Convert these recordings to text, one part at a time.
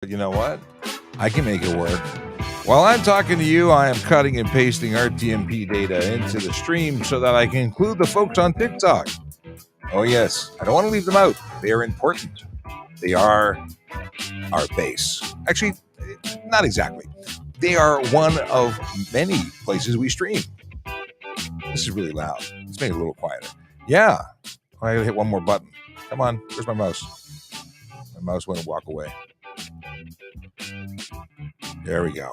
But you know what? I can make it work. While I'm talking to you, I am cutting and pasting RTMP data into the stream so that I can include the folks on TikTok. Oh, yes. I don't want to leave them out. They are important. They are our base. Actually, not exactly. They are one of many places we stream. This is really loud. Let's make it a little quieter. Yeah. I gotta hit one more button. Come on. Where's my mouse? My mouse went to walk away. There we go.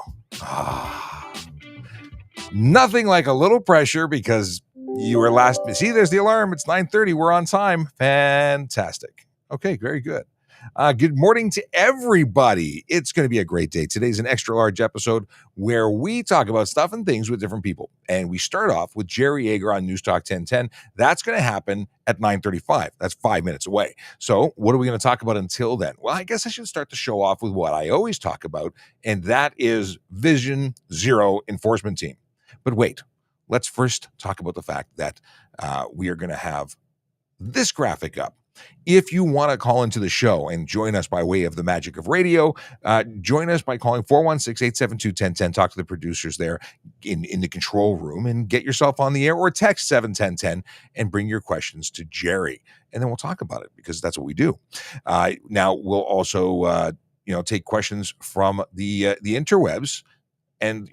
Nothing like a little pressure because you were last. See, there's the alarm. It's 9:30. We're on time. Fantastic. Okay, very good. Good morning to everybody. It's going to be a great day. Today's an extra large episode where we talk about stuff and things with different people. And we start off with Jerry Agar on News Talk 1010. That's going to happen at 9:35. That's 5 minutes away. So what are we going to talk about until then? Well, I guess I should start the show off with what I always talk about, and that is Vision Zero Enforcement Team. But wait, let's first talk about the fact that we are going to have this graphic up. If you want to call into the show and join us by way of the magic of radio, join us by calling 416-872-1010. Talk to the producers there in the control room and get yourself on the air, or text 71010 and bring your questions to Jerry. And then we'll talk about it because that's what we do. Now, we'll also take questions from the interwebs, and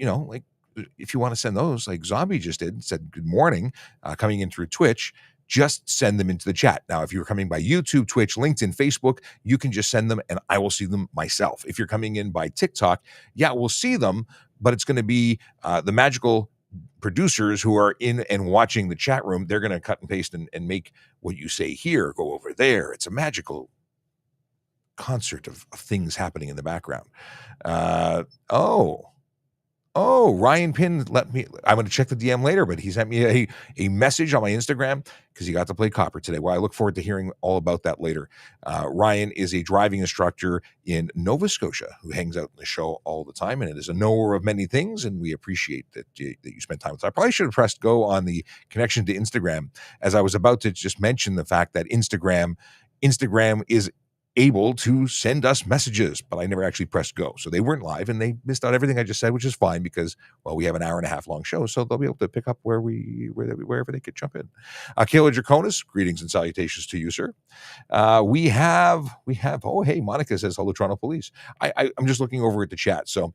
if you want to send those, like Zombie just did, said good morning, coming in through Twitch, just send them into the chat. Now, if you're coming by YouTube, Twitch, LinkedIn, Facebook, you can just send them and I will see them myself. If you're coming in by TikTok, we'll see them, but it's going to be the magical producers who are in and watching the chat room. They're going to cut and paste and make what you say here go over there. It's a magical concert of things happening in the background. Ryan Pinn I'm going to check the DM later, but he sent me a message on my Instagram because he got to play Copper today. Well, I look forward to hearing all about that later. Ryan is a driving instructor in Nova Scotia who hangs out in the show all the time, and it is a knower of many things, and we appreciate that you spend time with us. I probably should have pressed go on the connection to Instagram, as I was about to just mention the fact that Instagram is able to send us messages, but I never actually pressed go. So they weren't live and they missed out everything I just said, which is fine because, well, we have an hour and a half long show, so they'll be able to pick up wherever they could jump in. Kayla Draconis, greetings and salutations to you, sir. We have, oh, hey, Monica says, hello, Toronto Police. I'm just looking over at the chat. So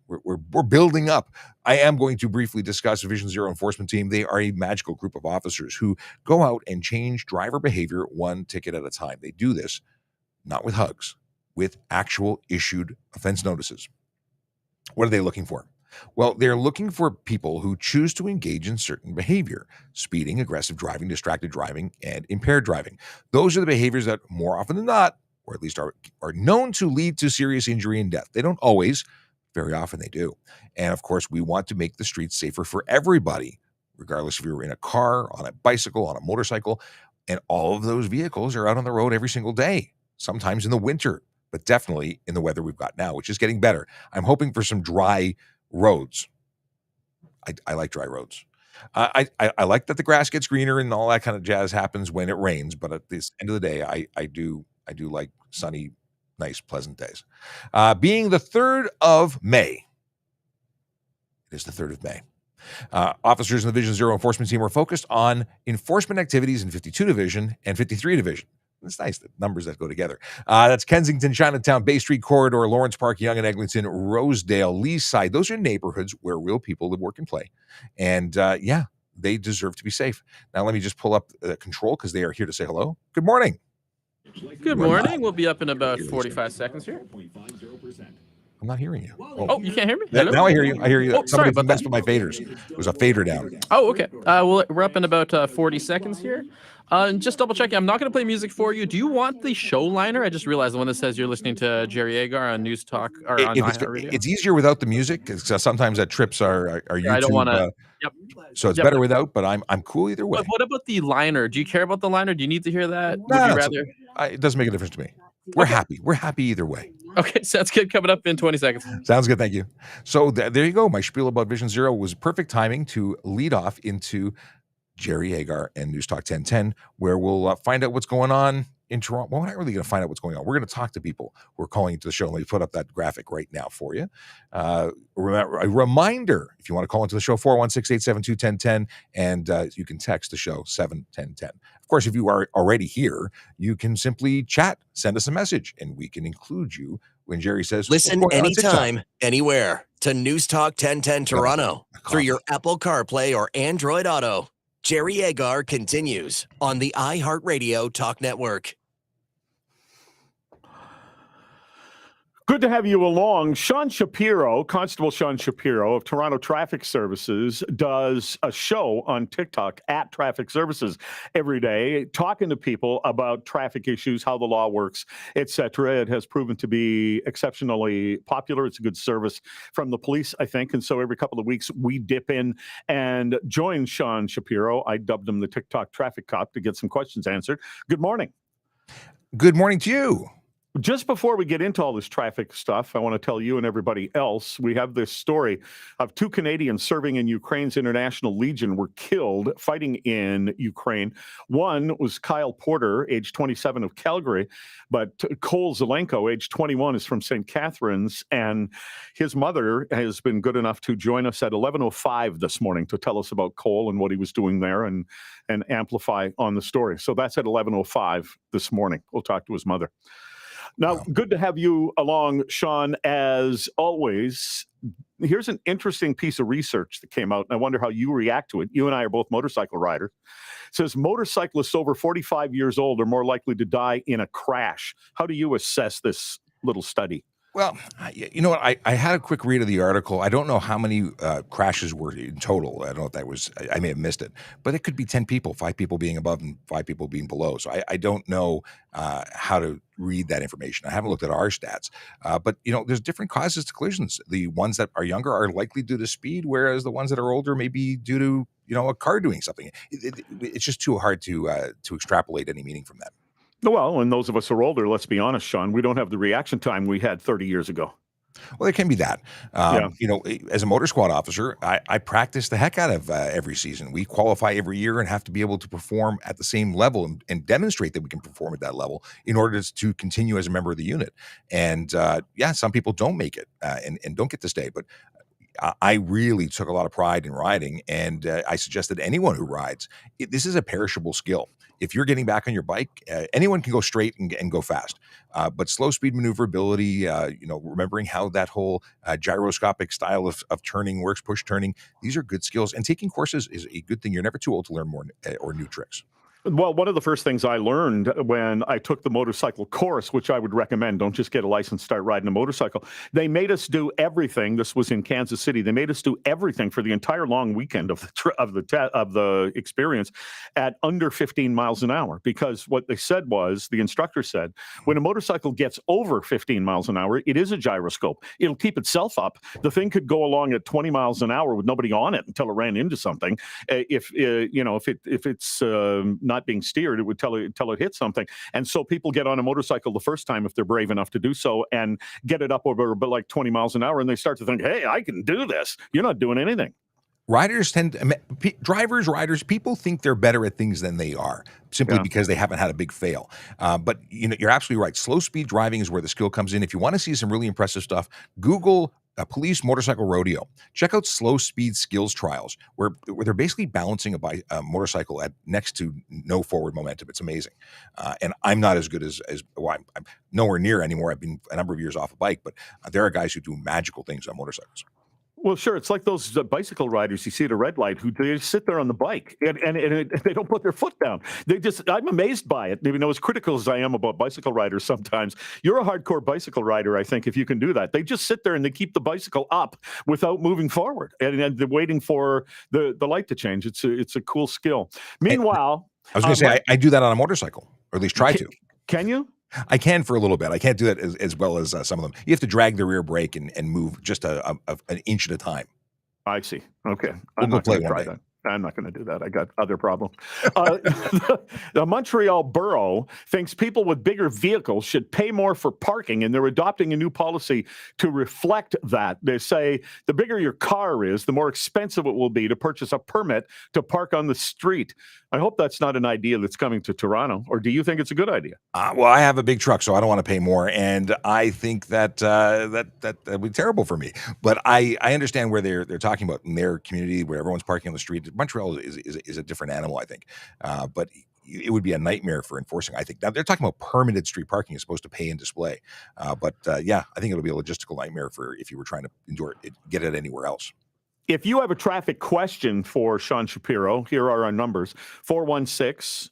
we're building up. I am going to briefly discuss Vision Zero Enforcement Team. They are a magical group of officers who go out and change driver behavior one ticket at a time. They do this not with hugs, with actual issued offense notices. What are they looking for? Well, they're looking for people who choose to engage in certain behavior: speeding, aggressive driving, distracted driving, and impaired driving. Those are the behaviors that more often than not, or at least are known to lead to serious injury and death. They don't always, very often they do. And of course, we want to make the streets safer for everybody, regardless if you're in a car, on a bicycle, on a motorcycle, and all of those vehicles are out on the road every single day, sometimes in the winter, but definitely in the weather we've got now, which is getting better. I'm hoping for some dry roads. I like dry roads. I like that the grass gets greener and all that kind of jazz happens when it rains, but at the end of the day, I do like sunny, nice, pleasant days. Being the 3rd of May, it is the 3rd of May. Officers in the Vision Zero Enforcement Team are focused on enforcement activities in 52 Division and 53 Division. It's nice, the numbers that go together. That's Kensington, Chinatown, Bay Street Corridor, Lawrence Park, Yonge and Eglinton, Rosedale, Leaside. Those are neighborhoods where real people live, work, and play. And they deserve to be safe. Now, let me just pull up the control because they are here to say hello. Good morning. Good morning. We'll be up in about 45 seconds here. I'm not hearing you. Oh, you can't hear me? Hello? Now I hear you. I hear you. Oh, sorry about messed that. with my faders. It was a fader down. Oh, okay. We're up in about 40 seconds here. And just double checking, I'm not going to play music for you. Do you want the show liner? I just realized the one that says you're listening to Jerry Agar on News Talk or on iHeartRadio. It's easier without the music because sometimes that trips our YouTube. I don't want to. So it's better without, but I'm cool either way. But what about the liner? Do you care about the liner? Do you need to hear that? No, Would you rather? It doesn't make a difference to me. We're happy. We're happy either way. Okay, sounds good. Coming up in 20 seconds. Sounds good. Thank you. So there you go. My spiel about Vision Zero was perfect timing to lead off into Jerry Agar and News Talk 1010, where we'll find out what's going on in Toronto, well, we're not really going to find out what's going on. We're going to talk to people who are calling into the show. Let me put up that graphic right now for you. A reminder, if you want to call into the show, 416-872-1010, and you can text the show 71010. Of course, if you are already here, you can simply chat, send us a message, and we can include you when Jerry says, listen anytime, anywhere to News Talk 1010 Toronto through your Apple CarPlay or Android Auto. Jerry Agar continues on the iHeartRadio Talk Network. Good to have you along. Sean Shapiro, Constable Sean Shapiro of Toronto Traffic Services, does a show on TikTok at Traffic Services every day, talking to people about traffic issues, how the law works, etc. It has proven to be exceptionally popular. It's a good service from the police, I think. And so every couple of weeks, we dip in and join Sean Shapiro. I dubbed him the TikTok traffic cop to get some questions answered. Good morning. Good morning to you. Just before we get into all this traffic stuff, I want to tell you and everybody else, we have this story of 2 Canadians serving in Ukraine's International Legion were killed fighting in Ukraine. One was Kyle Porter, age 27 of Calgary, but Cole Zelenko, age 21, is from St. Catharines, and his mother has been good enough to join us at 11:05 this morning to tell us about Cole and what he was doing there and amplify on the story. So that's at 11:05 this morning. We'll talk to his mother. Now, good to have you along, Sean, as always. Here's an interesting piece of research that came out, and I wonder how you react to it. You and I are both motorcycle riders. It says motorcyclists over 45 years old are more likely to die in a crash. How do you assess this little study? Well, you know what? I had a quick read of the article. I don't know how many crashes were in total. I don't know if that was, I may have missed it, but it could be 10 people, 5 people being above and 5 people being below. So I don't know how to read that information. I haven't looked at our stats, but there's different causes to collisions. The ones that are younger are likely due to speed, whereas the ones that are older may be due to, a car doing something. It's just too hard to extrapolate any meaning from that. Well, and those of us who are older, let's be honest, Sean, we don't have the reaction time we had 30 years ago. Well, it can be that. As a motor squad officer, I practice the heck out of every season. We qualify every year and have to be able to perform at the same level and demonstrate that we can perform at that level in order to continue as a member of the unit. And some people don't make it and don't get to stay. But I really took a lot of pride in riding, and I suggest that anyone who rides, this is a perishable skill. If you're getting back on your bike, anyone can go straight and go fast, but slow speed maneuverability, remembering how that whole gyroscopic style of turning works, push turning, these are good skills. And taking courses is a good thing. You're never too old to learn more or new tricks. Well, one of the first things I learned when I took the motorcycle course, which I would recommend, don't just get a license, start riding a motorcycle. They made us do everything. This was in Kansas City. They made us do everything for the entire long weekend of the experience at under 15 miles an hour. Because what they said was, the instructor said, when a motorcycle gets over 15 miles an hour, it is a gyroscope. It'll keep itself up. The thing could go along at 20 miles an hour with nobody on it until it ran into something. If it's not being steered, it would tell it hit something. And so people get on a motorcycle the first time, if they're brave enough to do so, and get it up over about like 20 miles an hour, and they start to think, hey, I can do this. You're not doing anything. Riders, people think they're better at things than they are, simply because they haven't had a big fail. But you're absolutely right. Slow speed driving is where the skill comes in. If you want to see some really impressive stuff, Google Police Motorcycle Rodeo. Check out slow speed skills trials where they're basically balancing a motorcycle at next to no forward momentum. It's amazing. And I'm not as good as I'm nowhere near anymore. I've been a number of years off a bike, but there are guys who do magical things on motorcycles. Well, sure. It's like those bicycle riders you see at a red light who they sit there on the bike and they don't put their foot down. I'm amazed by it. Even though as critical as I am about bicycle riders sometimes, you're a hardcore bicycle rider, I think, if you can do that. They just sit there and they keep the bicycle up without moving forward and they're waiting for the light to change. It's a cool skill. Meanwhile, I was going to say, I do that on a motorcycle, or at least try to. Can you? I can for a little bit. I can't do that as well as some of them. You have to drag the rear brake and move just an inch at a time. I see. Okay. We'll go play one day. That. I'm not going to do that. I got other problems. The Montreal Borough thinks people with bigger vehicles should pay more for parking, and they're adopting a new policy to reflect that. They say the bigger your car is, the more expensive it will be to purchase a permit to park on the street. I hope that's not an idea that's coming to Toronto, or do you think it's a good idea? Well, I have a big truck, so I don't want to pay more, and I think that that would be terrible for me. But I understand where they're talking about in their community where everyone's parking on the street. Montreal is a different animal, I think, but it would be a nightmare for enforcing. I think now they're talking about permitted street parking as opposed to pay and display. But yeah, I think it'll be a logistical nightmare for if you were trying to get it anywhere else. If you have a traffic question for Sean Shapiro, here are our numbers: 416-872-1010,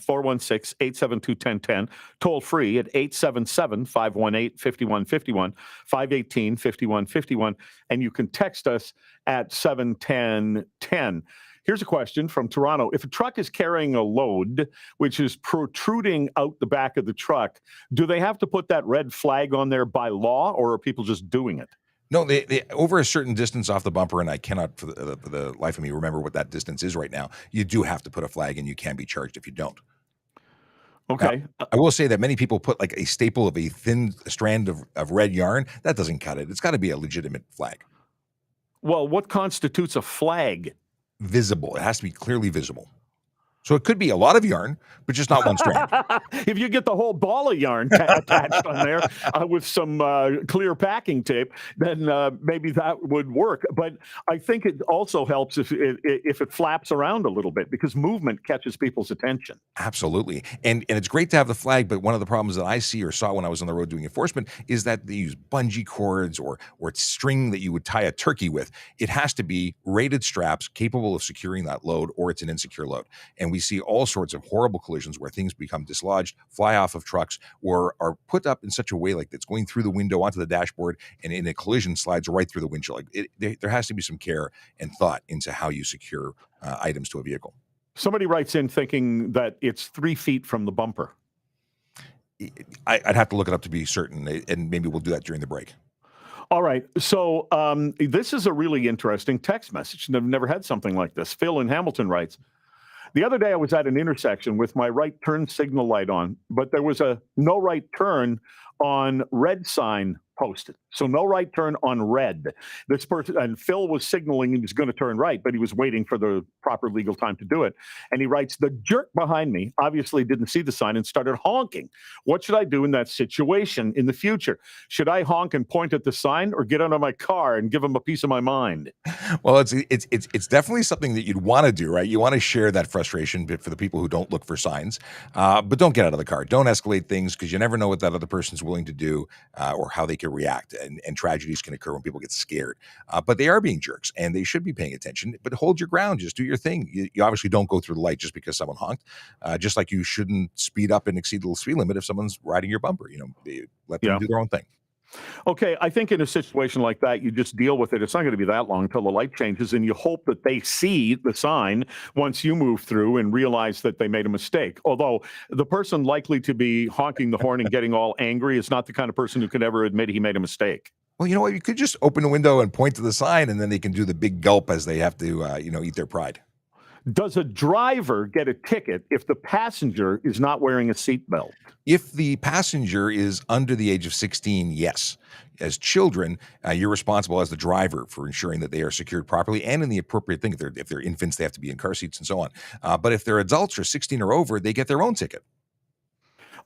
416-872-1010, toll free at 877-518-5151, 518-5151, and you can text us at 71010. Here's a question from Toronto. If a truck is carrying a load which is protruding out the back of the truck, do they have to put that red flag on there by law, or are people just doing it? No, they over a certain distance off the bumper, and I cannot for the life of me remember what that distance is right now. You do have to put a flag, and you can be charged if you don't. Okay. Now, I will say that many people put like a staple of a thin strand of red yarn. That doesn't cut it. It's got to be a legitimate flag. Well, what constitutes a flag? Visible. It has to be clearly visible. So it could be a lot of yarn, but just not one strand. If you get the whole ball of yarn attached on there with some clear packing tape, then maybe that would work. But I think it also helps if it flaps around a little bit, because movement catches people's attention. Absolutely. And it's great to have the flag, but one of the problems that I see or saw when I was on the road doing enforcement is that they use bungee cords or string that you would tie a turkey with. It has to be rated straps capable of securing that load, or it's an insecure load. And we see all sorts of horrible collisions where things become dislodged, fly off of trucks, or are put up in such a way like it's going through the window onto the dashboard, and in a collision slides right through the windshield. There has to be some care and thought into how you secure items to a vehicle. Somebody writes in thinking that it's 3 feet from the bumper. I'd have to look it up to be certain, and maybe we'll do that during the break. All right. So this is a really interesting text message. I've never had something like this. Phil in Hamilton writes, the other day I was at an intersection with my right turn signal light on, but there was a no right turn on red sign posted. So no right turn on red. This person, and Phil was signaling he was going to turn right, but he was waiting for the proper legal time to do it. And he writes, the jerk behind me obviously didn't see the sign and started honking. What should I do in that situation in the future? Should I honk and point at the sign, or get out of my car and give him a piece of my mind? Well, it's definitely something that you'd want to do, right? You want to share that frustration for the people who don't look for signs, but don't get out of the car. Don't escalate things, because you never know what that other person's willing to do or how they can react, and tragedies can occur when people get scared. But they are being jerks, and they should be paying attention. But hold your ground. Just do your thing. You obviously don't go through the light just because someone honked. Just like you shouldn't speed up and exceed the speed limit if someone's riding your bumper. Let them do their own thing. Okay, I think in a situation like that, you just deal with it. It's not going to be that long until the light changes, and you hope that they see the sign once you move through and realize that they made a mistake. Although the person likely to be honking the horn and getting all angry is not the kind of person who could ever admit he made a mistake. Well, you know what? You could just open the window and point to the sign, and then they can do the big gulp as they have to, eat their pride. Does a driver get a ticket if the passenger is not wearing a seatbelt? If the passenger is under the age of 16, yes. As children, you're responsible as the driver for ensuring that they are secured properly and in the appropriate thing. If they're infants, they have to be in car seats and so on. But if they're adults or 16 or over, they get their own ticket.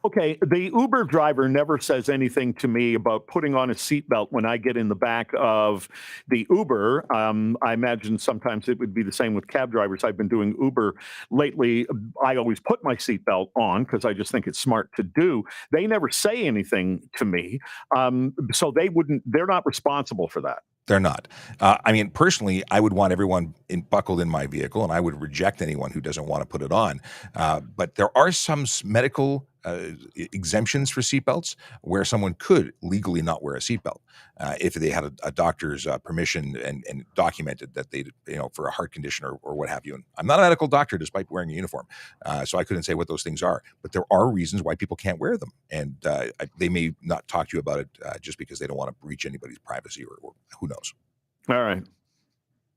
Okay, the Uber driver never says anything to me about putting on a seatbelt when I get in the back of the Uber. I imagine sometimes it would be the same with cab drivers. I've been doing Uber lately. I always put my seatbelt on because I just think it's smart to do. They never say anything to me, so they're not responsible for that. They're not. Personally, I would want everyone buckled in my vehicle, and I would reject anyone who doesn't want to put it on. But there are some medical exemptions for seatbelts where someone could legally not wear a seatbelt if they had a doctor's permission and documented that they, for a heart condition or what have you. And I'm not a medical doctor despite wearing a uniform, so I couldn't say what those things are. But there are reasons why people can't wear them, and they may not talk to you about it just because they don't want to breach anybody's privacy or who knows. All right.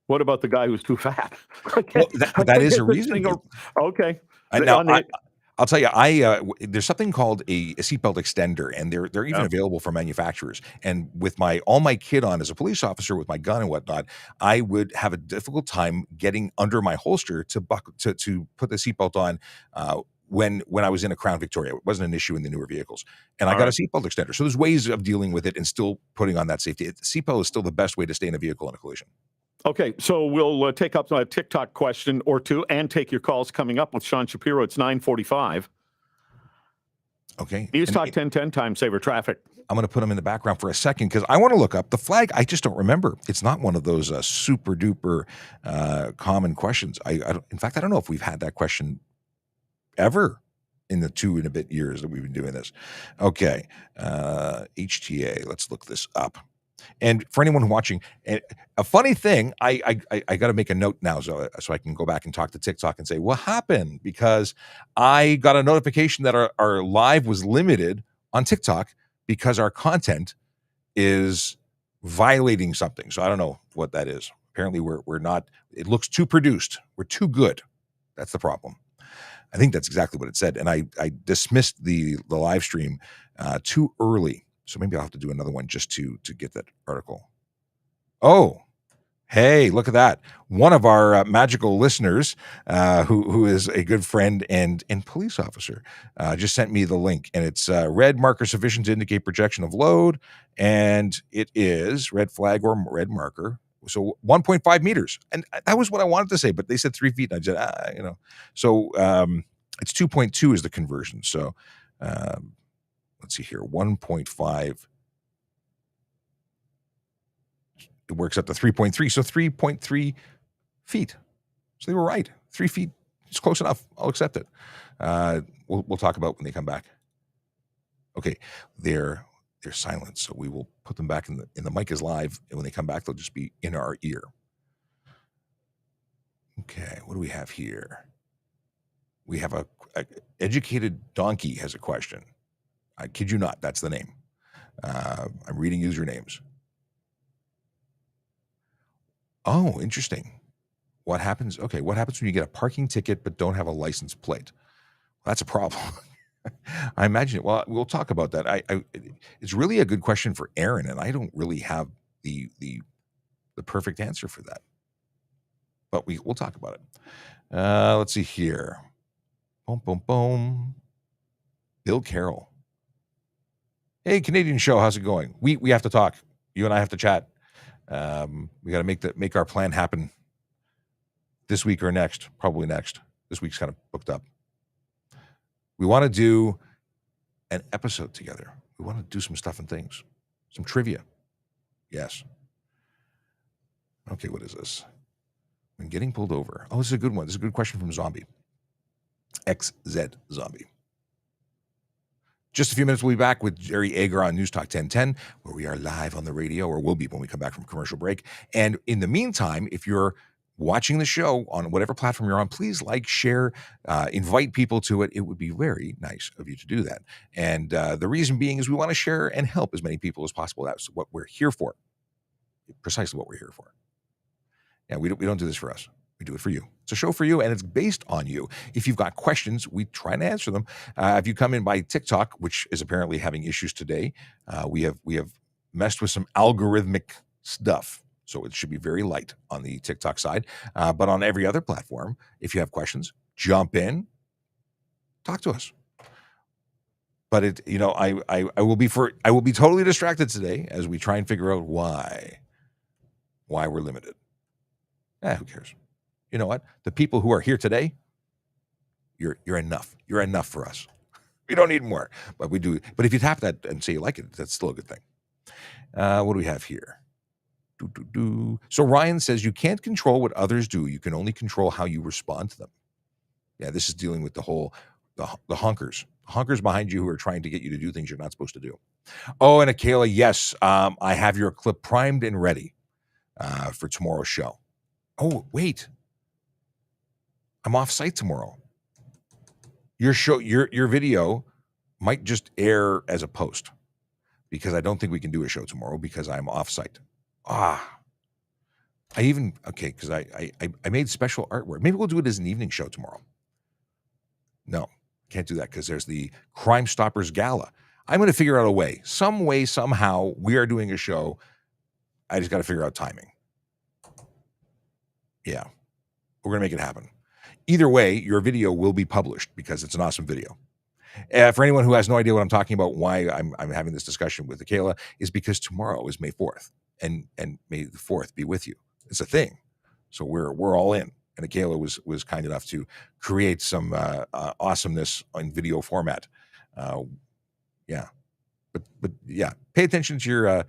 What about the guy who's too fat? Well, that is a reason. Okay. I'll tell you, there's something called a seatbelt extender, and they're even available for manufacturers. And with all my kit on as a police officer, with my gun and whatnot, I would have a difficult time getting under my holster to put the seatbelt on. When I was in a Crown Victoria, it wasn't an issue in the newer vehicles, and I got a seatbelt extender. So there's ways of dealing with it and still putting on that safety. Seatbelt is still the best way to stay in a vehicle in a collision. Okay, so we'll take up a TikTok question or two and take your calls coming up with Sean Shapiro. It's 9:45. Okay. News Talk 1010 time saver traffic. I'm going to put him in the background for a second because I want to look up the flag. I just don't remember. It's not one of those super duper common questions. In fact, I don't know if we've had that question ever in the 2 and a bit years that we've been doing this. Okay. HTA. Let's look this up. And for anyone watching, a funny thing, I got to make a note now so I can go back and talk to TikTok and say, what happened? Because I got a notification that our live was limited on TikTok because our content is violating something. So I don't know what that is. Apparently we're not, it looks too produced. We're too good. That's the problem. I think that's exactly what it said. And I dismissed the live stream too early. So maybe I'll have to do another one just to get that article. Oh, hey, look at that. One of our magical listeners, who is a good friend and police officer, just sent me the link. And it's red marker sufficient to indicate projection of load. And it is red flag or red marker. So 1.5 meters. And that was what I wanted to say, but they said 3 feet. And I said, So it's 2.2 is the conversion. So let's see here, 1.5. It works up to 3.3. So 3.3 feet. So they were right. 3 feet is close enough. I'll accept it. We'll talk about when they come back. Okay, they're silent, so we will put them back in the mic is live, and when they come back, they'll just be in our ear. Okay, what do we have here? We have a educated donkey has a question. I kid you not, that's the name. I'm reading usernames. Oh, interesting. What happens? Okay, what happens when you get a parking ticket but don't have a license plate? Well, that's a problem. I imagine it. Well, we'll talk about that. It's really a good question for Aaron, and I don't really have the perfect answer for that. But we'll talk about it. Let's see here. Boom, boom, boom. Bill Carroll. Hey, Canadian show, how's it going? We have to talk. You and I have to chat. We got to make our plan happen this week or next. Probably next. This week's kind of booked up. We want to do an episode together. We want to do some stuff and things. Some trivia. Yes. Okay, what is this? When getting pulled over. Oh, this is a good one. This is a good question from Zombie. XZ Zombie. Just a few minutes, we'll be back with Jerry Agar on News Talk 1010, where we are live on the radio, or will be when we come back from commercial break. And in the meantime, if you're watching the show on whatever platform you're on, please like, share, invite people to it. It would be very nice of you to do that. And the reason being is we want to share and help as many people as possible. That's what we're here for. Precisely what we're here for. Yeah, we don't do this for us. We do it for you. It's a show for you, and it's based on you. If you've got questions, we try and answer them. If you come in by TikTok, which is apparently having issues today, we have messed with some algorithmic stuff. So it should be very light on the TikTok side. But on every other platform, if you have questions, jump in, talk to us. But I will be totally distracted today as we try and figure out why we're limited. Who cares? You know what? The people who are here today, you're enough. You're enough for us. We don't need more, but we do. But if you tap that and say you like it, that's still a good thing. What do we have here? So Ryan says you can't control what others do. You can only control how you respond to them. Yeah, this is dealing with the honkers. Honkers behind you who are trying to get you to do things you're not supposed to do. Oh, and Akela, yes, I have your clip primed and ready for tomorrow's show. Oh, wait. I'm off site tomorrow. Your show, your video might just air as a post because I don't think we can do a show tomorrow because I'm off site. Because I made special artwork. Maybe we'll do it as an evening show tomorrow. No, can't do that because there's the Crime Stoppers Gala. I'm going to figure out a way. Some way, somehow, we are doing a show. I just got to figure out timing. Yeah, we're going to make it happen. Either way, your video will be published because it's an awesome video. For anyone who has no idea what I'm talking about, why I'm having this discussion with Akela is because tomorrow is May 4th, and May the 4th be with you. It's a thing, so we're all in. And Akela was kind enough to create some awesomeness in video format. Yeah, but yeah, pay attention to your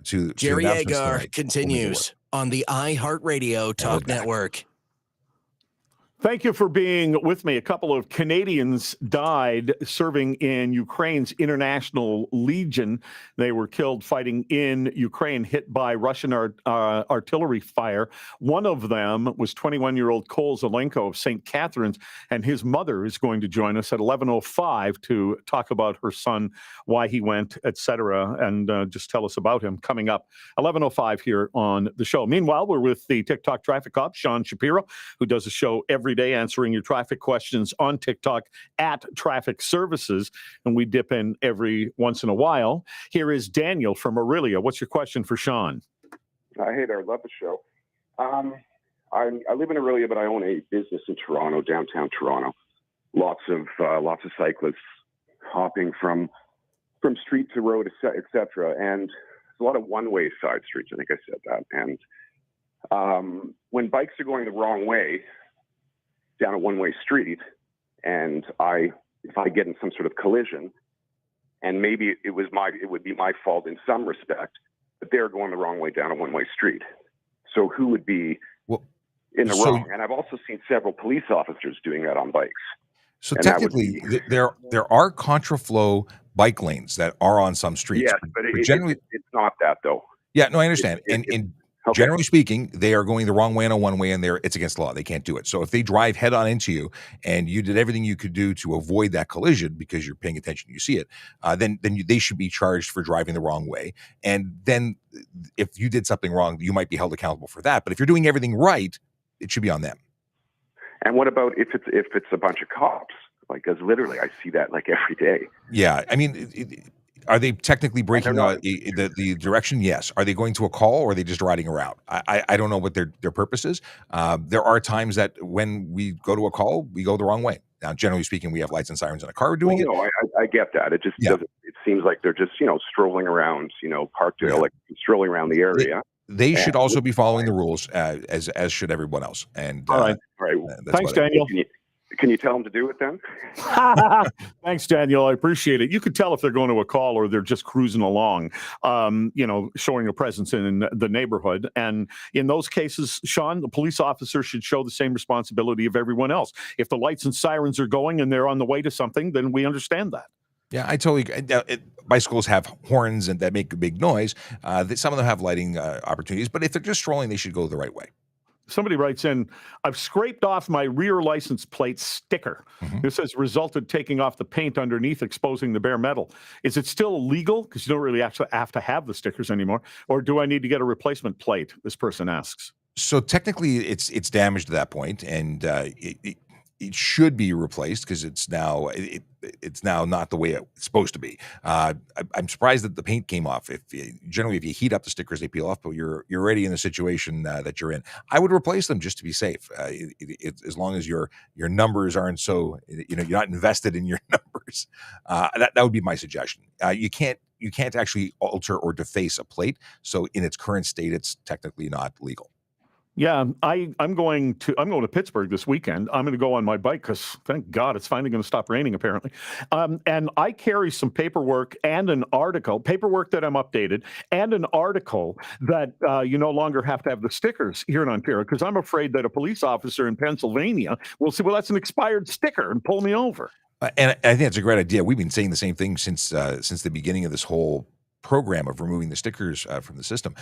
to Jerry announcements Agar tonight. continues on the iHeartRadio Talk Network. Thank you for being with me. A couple of Canadians died serving in Ukraine's International Legion. They were killed fighting in Ukraine, hit by Russian artillery fire. One of them was 21-year-old Cole Zelenko of St. Catharines, and his mother is going to join us at 11:05 to talk about her son, why he went, etc., and just tell us about him coming up 11:05 here on the show. Meanwhile, we're with the TikTok traffic cop, Sean Shapiro, who does a show every day answering your traffic questions on TikTok at Traffic Services, and we dip in every once in a while. Here is Daniel from Aurelia. What's your question for Sean? Hey there, love the show. I live in Aurelia, but I own a business in Toronto, downtown Toronto. Lots of cyclists hopping from street to road, etc. And there's a lot of one-way side streets. I think I said that. And when bikes are going the wrong way down a one-way street, and if I get in some sort of collision, and maybe it would be my fault in some respect, but they're going the wrong way down a one-way street. So who would be in the wrong? And I've also seen several police officers doing that on bikes. So technically, there are contraflow bike lanes that are on some streets. Yes, but generally it's not that though. Yeah, no, I understand. Okay. Generally speaking, they are going the wrong way on a one-way, and it's against the law. They can't do it. So if they drive head-on into you, and you did everything you could do to avoid that collision because you're paying attention, you see it, then they should be charged for driving the wrong way. And then if you did something wrong, you might be held accountable for that. But if you're doing everything right, it should be on them. And what about if it's a bunch of cops? Like, because literally, I see that like every day. Yeah, I mean. Are they technically breaking the direction? Yes. Are they going to a call, or are they just riding around? I don't know what their purpose is. There are times that when we go to a call, we go the wrong way. Now, generally speaking, we have lights and sirens in a car doing it. No, I get that. It just doesn't. It seems like they're just strolling around, parked, like strolling around the area. They should also be following the rules as should everyone else. And all right. Thanks, Daniel. Can you tell them to do it then? Thanks, Daniel. I appreciate it. You could tell if they're going to a call or they're just cruising along, showing a presence in the neighborhood. And in those cases, Sean, the police officer should show the same responsibility of everyone else. If the lights and sirens are going and they're on the way to something, then we understand that. Yeah, I totally. Bicycles have horns and that make a big noise. Some of them have lighting opportunities, but if they're just strolling, they should go the right way. Somebody writes in, I've scraped off my rear license plate sticker. Mm-hmm. This has resulted taking off the paint underneath, exposing the bare metal. Is it still legal? Because you don't really actually have to have the stickers anymore. Or do I need to get a replacement plate? This person asks. So technically, it's damaged to that point, and it should be replaced because it's now not the way it's supposed to be. I'm surprised that the paint came off. Generally, if you heat up the stickers, they peel off, but you're already in the situation that you're in. I would replace them just to be safe. As long as your numbers aren't so you're not invested in your numbers. That would be my suggestion. You can't actually alter or deface a plate. So in its current state, it's technically not legal. Yeah, I'm going to Pittsburgh this weekend. I'm going to go on my bike because thank God it's finally going to stop raining apparently. And I carry some paperwork and an article, paperwork that I'm updated, and an article that you no longer have to have the stickers here in Ontario because I'm afraid that a police officer in Pennsylvania will say, well, that's an expired sticker and pull me over. And I think it's a great idea. We've been saying the same thing since the beginning of this whole program of removing the stickers from the system.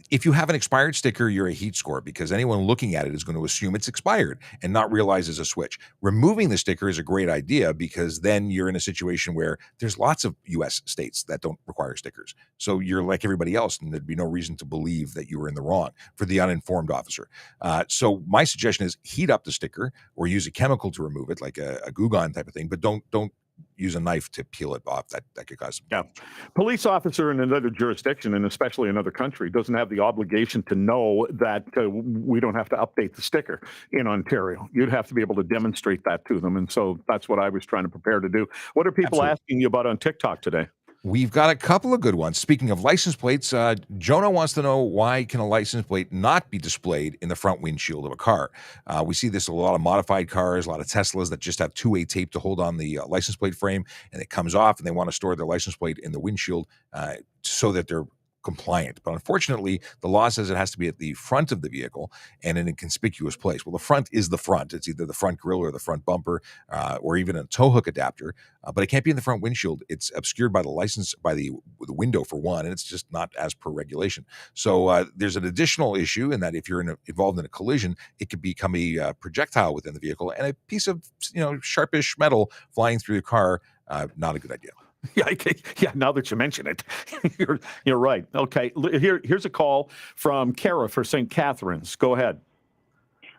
If you have an expired sticker, you're a heat score because anyone looking at it is going to assume it's expired and not realize it's a switch. Removing the sticker is a great idea because then you're in a situation where there's lots of U.S. states that don't require stickers. So you're like everybody else, and there'd be no reason to believe that you were in the wrong for the uninformed officer. So my suggestion is heat up the sticker or use a chemical to remove it, like a Goo Gone type of thing, but don't use a knife to peel it off. That could cause some damage. Police officer in another jurisdiction, and especially another country, doesn't have the obligation to know that we don't have to update the sticker in Ontario. You'd have to be able to demonstrate that to them. And so that's what I was trying to prepare to do. What are people asking you about on TikTok today? We've got a couple of good ones. Speaking of license plates, Jonah wants to know, why can a license plate not be displayed in the front windshield of a car? We see this in a lot of modified cars, a lot of Teslas that just have two-way tape to hold on the license plate frame, and it comes off, and they want to store their license plate in the windshield so that they're compliant. But unfortunately, the law says it has to be at the front of the vehicle and in a conspicuous place. Well, the front is the front. It's either the front grille or the front bumper or even a tow hook adapter, but it can't be in the front windshield. It's obscured by the license, by the window for one, and it's just not as per regulation. So there's an additional issue in that if you're involved in a collision, it could become a projectile within the vehicle, and a piece of sharpish metal flying through the car, not a good idea. Yeah. Now that you mention it, you're right. Okay. Here's a call from Kara for St. Catharines. Go ahead.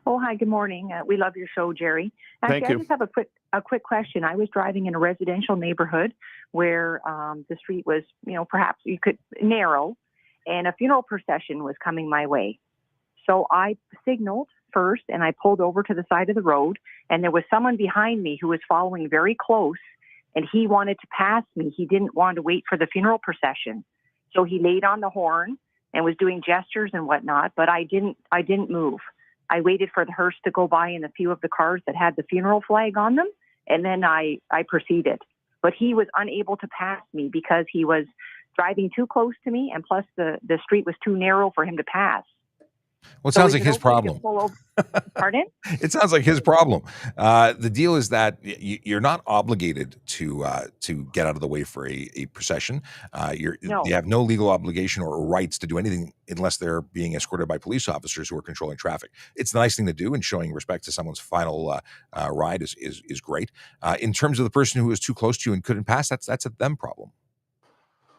Oh, hi. Good morning. We love your show, Jerry. Actually, Thank you. I just have a quick question. I was driving in a residential neighborhood where the street was, perhaps you could narrow, and a funeral procession was coming my way. So I signaled first, and I pulled over to the side of the road, and there was someone behind me who was following very close. And he wanted to pass me. He didn't want to wait for the funeral procession. So he laid on the horn and was doing gestures and whatnot, but I didn't move. I waited for the hearse to go by in a few of the cars that had the funeral flag on them, and then I proceeded. But he was unable to pass me because he was driving too close to me, and plus the street was too narrow for him to pass. Well, it sounds like his problem. Pardon? It sounds like his problem. The deal is that you're not obligated to get out of the way for a procession. You have no legal obligation or rights to do anything unless they're being escorted by police officers who are controlling traffic. It's a nice thing to do, and showing respect to someone's final ride is great. In terms of the person who was too close to you and couldn't pass, that's a them problem.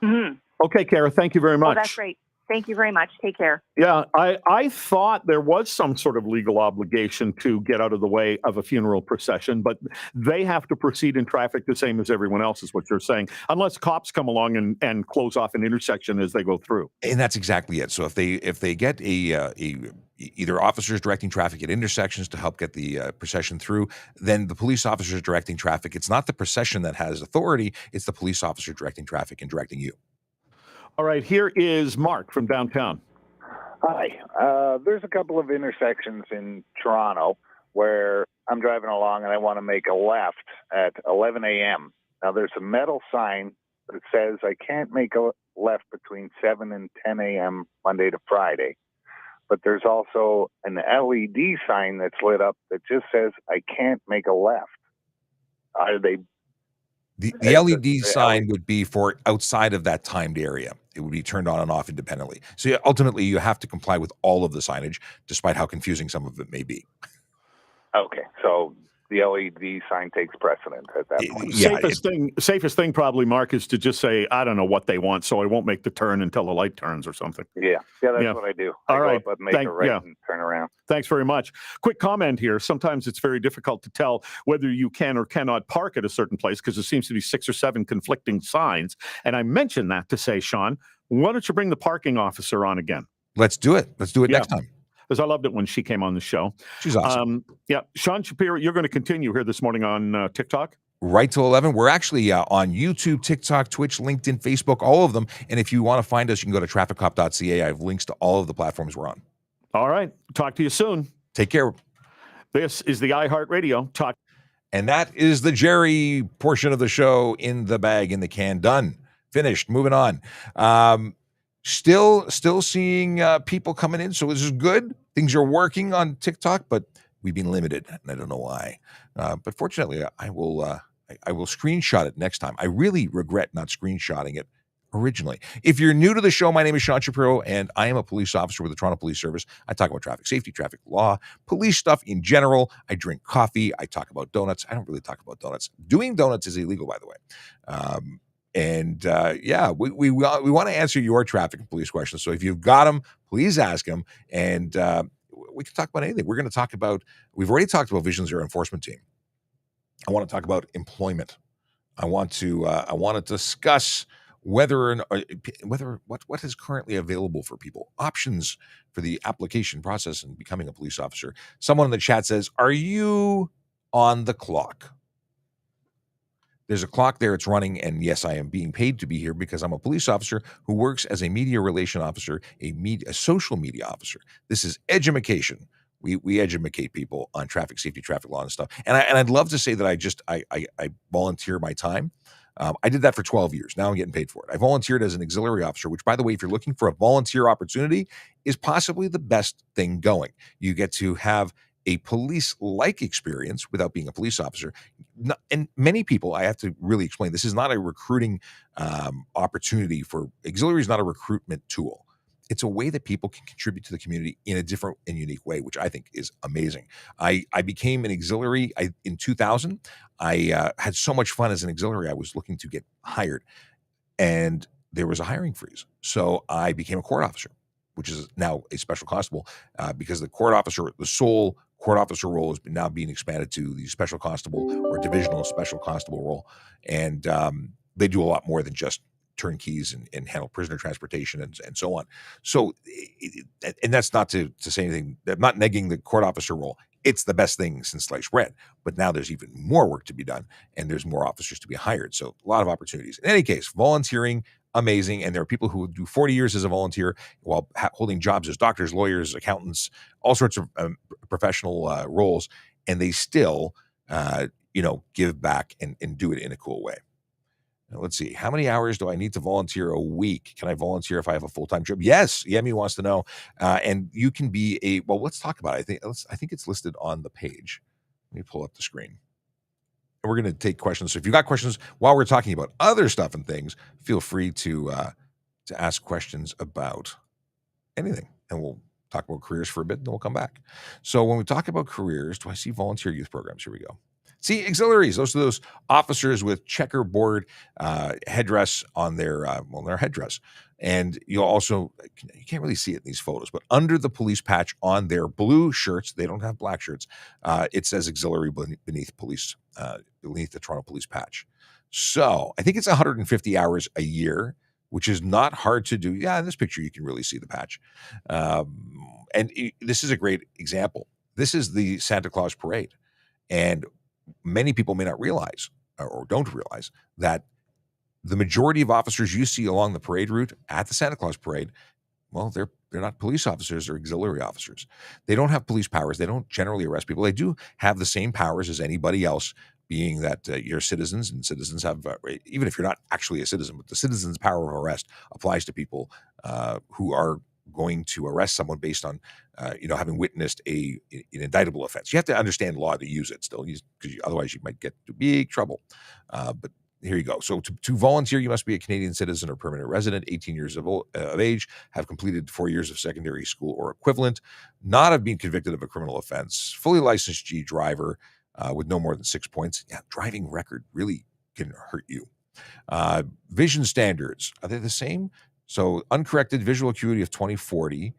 Mm-hmm. Okay, Kara, thank you very much. Oh, that's great. Thank you very much. Take care. Yeah, I thought there was some sort of legal obligation to get out of the way of a funeral procession, but they have to proceed in traffic the same as everyone else, is what you're saying, unless cops come along and close off an intersection as they go through. And that's exactly it. So if they get either officers directing traffic at intersections to help get the procession through, then the police officers directing traffic. It's not the procession that has authority; it's the police officer directing traffic and directing you. All right, here is Mark from downtown. Hi. There's a couple of intersections in Toronto where I'm driving along and I want to make a left at 11 a.m. Now, there's a metal sign that says I can't make a left between 7 and 10 a.m. Monday to Friday. But there's also an LED sign that's lit up that just says I can't make a left. Are they... The LED sign would be for outside of that timed area. It would be turned on and off independently. So ultimately, you have to comply with all of the signage, despite how confusing some of it may be. Okay, so the LED sign takes precedent at that point. Safest thing probably, Mark, is to just say, I don't know what they want, so I won't make the turn until the light turns or something. That's what I do. All right. Go up and make a right and turn around. Thanks very much. Quick comment here. Sometimes it's very difficult to tell whether you can or cannot park at a certain place because there seems to be 6 or 7 conflicting signs. And I mentioned that to say, Sean, why don't you bring the parking officer on again? Let's do it. Let's do it next time. Because I loved it when she came on the show. She's awesome. Sean Shapiro, you're going to continue here this morning on TikTok? Right till 11. We're actually on YouTube, TikTok, Twitch, LinkedIn, Facebook, all of them. And if you want to find us, you can go to trafficcop.ca. I have links to all of the platforms we're on. All right. Talk to you soon. Take care. This is the iHeartRadio Talk. And that is the Jerry portion of the show in the bag, in the can. Done. Finished. Moving on. Still seeing people coming in, so this is good. Things are working on TikTok, but we've been limited, and I don't know why. But fortunately, I will screenshot it next time. I really regret not screenshotting it originally. If you're new to the show, my name is Sean Shapiro, and I am a police officer with the Toronto Police Service. I talk about traffic safety, traffic law, police stuff in general. I drink coffee. I talk about donuts. I don't really talk about donuts. Doing donuts is illegal, by the way. We want to answer your traffic and police questions. So if you've got them, please ask them, and we can talk about anything. We're going to talk about. We've already talked about Vision Zero enforcement team. I want to talk about employment. I want to discuss what is currently available for people, options for the application process and becoming a police officer. Someone in the chat says, "Are you on the clock?" There's a clock there, it's running, and yes, I am being paid to be here because I'm a police officer who works as a media relation officer, a social media officer. This is edumacation. We educate people on traffic safety, traffic law, and stuff. And I'd love to say that I volunteer my time. I did that for 12 years. Now I'm getting paid for it. I volunteered as an auxiliary officer, which, by the way, if you're looking for a volunteer opportunity, is possibly the best thing going. You get to have a police-like experience without being a police officer. And many people, I have to really explain, this is not a recruiting opportunity for auxiliary is not a recruitment tool. It's a way that people can contribute to the community in a different and unique way, which I think is amazing. I became an auxiliary in 2000. I had so much fun as an auxiliary. I was looking to get hired, and there was a hiring freeze. So I became a court officer, which is now a special constable, because the sole court officer role is now being expanded to the special constable or divisional special constable role. And they do a lot more than just turn keys and handle prisoner transportation and so on. So, and that's not to say anything, I'm not negging the court officer role. It's the best thing since sliced bread, but now there's even more work to be done and there's more officers to be hired. So a lot of opportunities. In any case, volunteering, amazing. And there are people who do 40 years as a volunteer while holding jobs as doctors, lawyers, accountants, all sorts of professional roles. And they still, give back and do it in a cool way. Now, let's see. How many hours do I need to volunteer a week? Can I volunteer if I have a full-time job? Yes. Yemi wants to know. And you can be let's talk about it. I think it's listed on the page. Let me pull up the screen. And we're going to take questions. So if you've got questions while we're talking about other stuff and things, feel free to ask questions about anything. And we'll talk about careers for a bit, and then we'll come back. So when we talk about careers, do I see volunteer youth programs? Here we go. See, auxiliaries, those are those officers with checkerboard headdress on their headdress. And you can't really see it in these photos, but under the police patch on their blue shirts, they don't have black shirts, it says auxiliary beneath the Toronto police patch. So I think it's 150 hours a year, which is not hard to do. Yeah, in this picture, you can really see the patch. This is a great example. This is the Santa Claus parade. And many people may not realize or don't realize that the majority of officers you see along the parade route at the Santa Claus parade, well, they're not police officers, they're auxiliary officers. They don't have police powers. They don't generally arrest people. They do have the same powers as anybody else, being that you're citizens, and citizens have, even if you're not actually a citizen, but the citizen's power of arrest applies to people who are going to arrest someone based on, having witnessed an indictable offense. You have to understand law to use it still, because otherwise you might get into big trouble. But here you go. So to volunteer, you must be a Canadian citizen or permanent resident, 18 years of age, have completed 4 years of secondary school or equivalent, not have been convicted of a criminal offense, fully licensed G driver with no more than 6 points. Yeah, driving record really can hurt you. Vision standards, are they the same? So uncorrected visual acuity of 20/40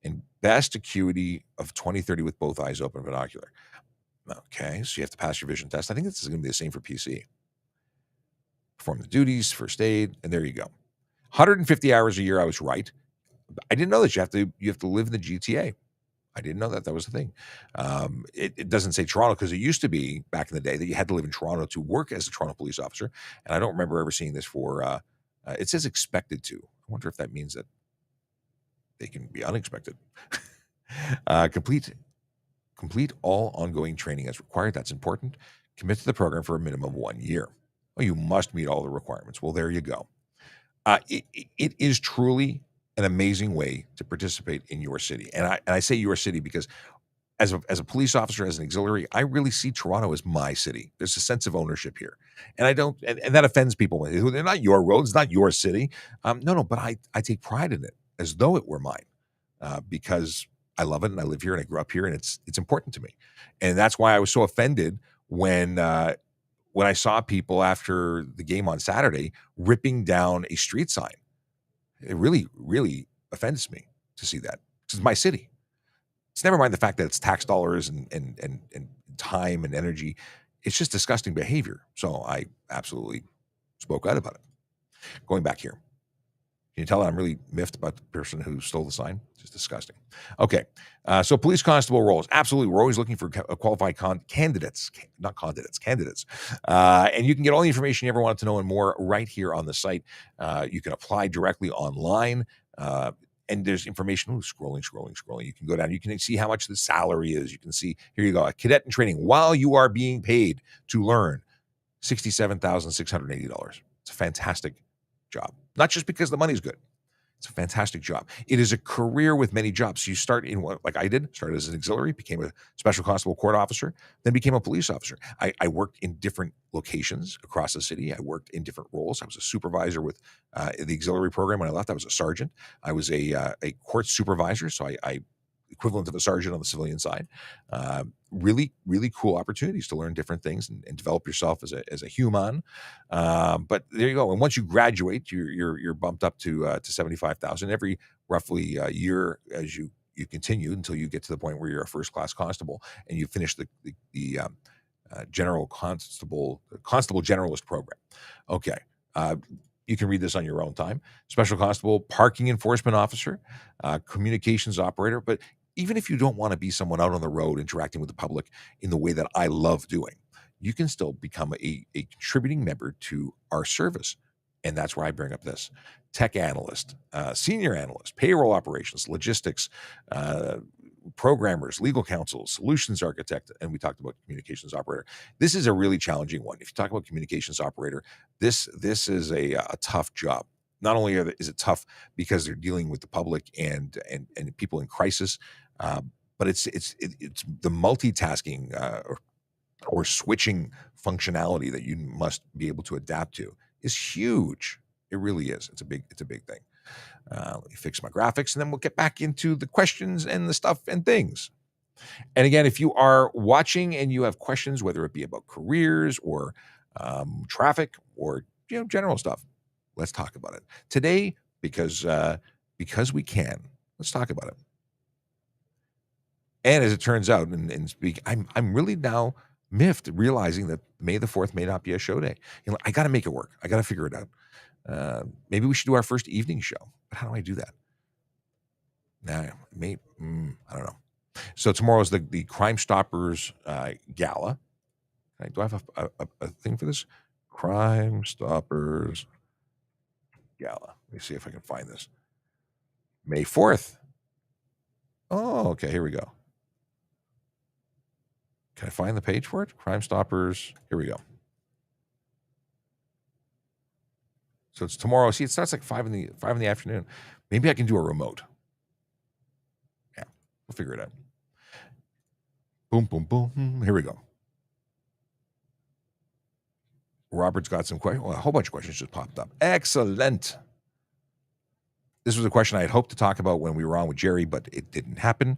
and best acuity of 20/30 with both eyes open, binocular. Okay, so you have to pass your vision test. I think this is going to be the same for PC. Perform the duties, first aid, and there you go. 150 hours a year, I was right. I didn't know that you have to live in the GTA. I didn't know that was the thing. It doesn't say Toronto, because it used to be back in the day that you had to live in Toronto to work as a Toronto police officer. And I don't remember ever seeing this for, it says expected to. I wonder if that means that they can be unexpected. Complete all ongoing training as required. That's important. Commit to the program for a minimum of 1 year. Oh, you must meet all the requirements. Well, there you go. It is truly an amazing way to participate in your city. And I say your city because as a police officer, as an auxiliary, I really see Toronto as my city. There's a sense of ownership here, and I don't, and that offends people. They're not your roads, not your city. No, but I take pride in it as though it were mine, because I love it and I live here and I grew up here and it's important to me, and that's why I was so offended when I saw people after the game on Saturday ripping down a street sign. It really, really offends me to see that. It's my city. It's never mind the fact that it's tax dollars and time and energy. It's just disgusting behavior. So I absolutely spoke out about it. Going back here. Can you tell that I'm really miffed about the person who stole the sign? It's just disgusting. Okay. So police constable roles. Absolutely. We're always looking for qualified candidates. And you can get all the information you ever wanted to know and more right here on the site. You can apply directly online. And there's information, scrolling. You can go down. You can see how much the salary is. You can see, here you go, a cadet in training while you are being paid to learn, $67,680. It's a fantastic job. Not just because the money's good. It's a fantastic job. It is a career with many jobs. So you start in what, like I did, started as an auxiliary, became a special constable court officer, then became a police officer. I worked in different locations across the city. I worked in different roles. I was a supervisor with the auxiliary program. When I left, I was a sergeant. I was a court supervisor. So I equivalent of a sergeant on the civilian side. Really, really cool opportunities to learn different things and develop yourself as a human. But there you go. And once you graduate, you're bumped up to 75,000 every roughly year as you continue until you get to the point where you're a first class constable and you finish the general constable generalist program. Okay. You can read this on your own time. Special constable, parking enforcement officer, communications operator. But even if you don't want to be someone out on the road interacting with the public in the way that I love doing, you can still become a contributing member to our service. And that's where I bring up this. Tech analyst, senior analyst, payroll operations, logistics, programmers, legal counsel, solutions architect, and we talked about communications operator. This is a really challenging one. If you talk about communications operator, this is a tough job. Not only is it tough because they're dealing with the public and people in crisis, but it's the multitasking or switching functionality that you must be able to adapt to is huge. It really is. It's a big thing. Let me fix my graphics and then we'll get back into the questions and the stuff and things. And again, if you are watching and you have questions, whether it be about careers or traffic or general stuff, let's talk about it today because we can. Let's talk about it. And as it turns out, I'm really now miffed realizing that May the 4th may not be a show day. I got to make it work. I got to figure it out. Maybe we should do our first evening show. But how do I do that? I don't know. So tomorrow is the Crime Stoppers Gala. Do I have a thing for this? Crime Stoppers Gala. Let me see if I can find this. May 4th. Oh, okay. Here we go. Can I find the page for it? Crime Stoppers. Here we go. So it's tomorrow. See, it starts like 5 in the afternoon. Maybe I can do a remote. Yeah, we'll figure it out. Boom, boom, boom. Here we go. Robert's got some questions. Well, a whole bunch of questions just popped up. Excellent. This was a question I had hoped to talk about when we were on with Jerry, but it didn't happen.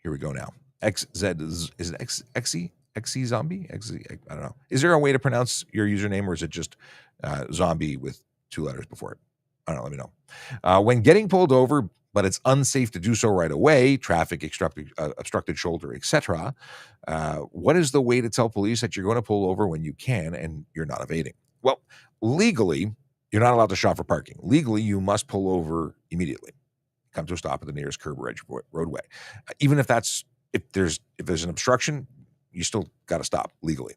Here we go now. XZ, is it XZ Zombie? XZ, I don't know. Is there a way to pronounce your username or is it just zombie with 2 letters before it? I don't know. Let me know. When getting pulled over, but it's unsafe to do so right away, traffic, obstructed shoulder, etc. What is the way to tell police that you're going to pull over when you can and you're not evading? Well, legally, you're not allowed to stop for parking. Legally, you must pull over immediately. Come to a stop at the nearest curb or edge roadway. Even if there's an obstruction, you still got to stop legally.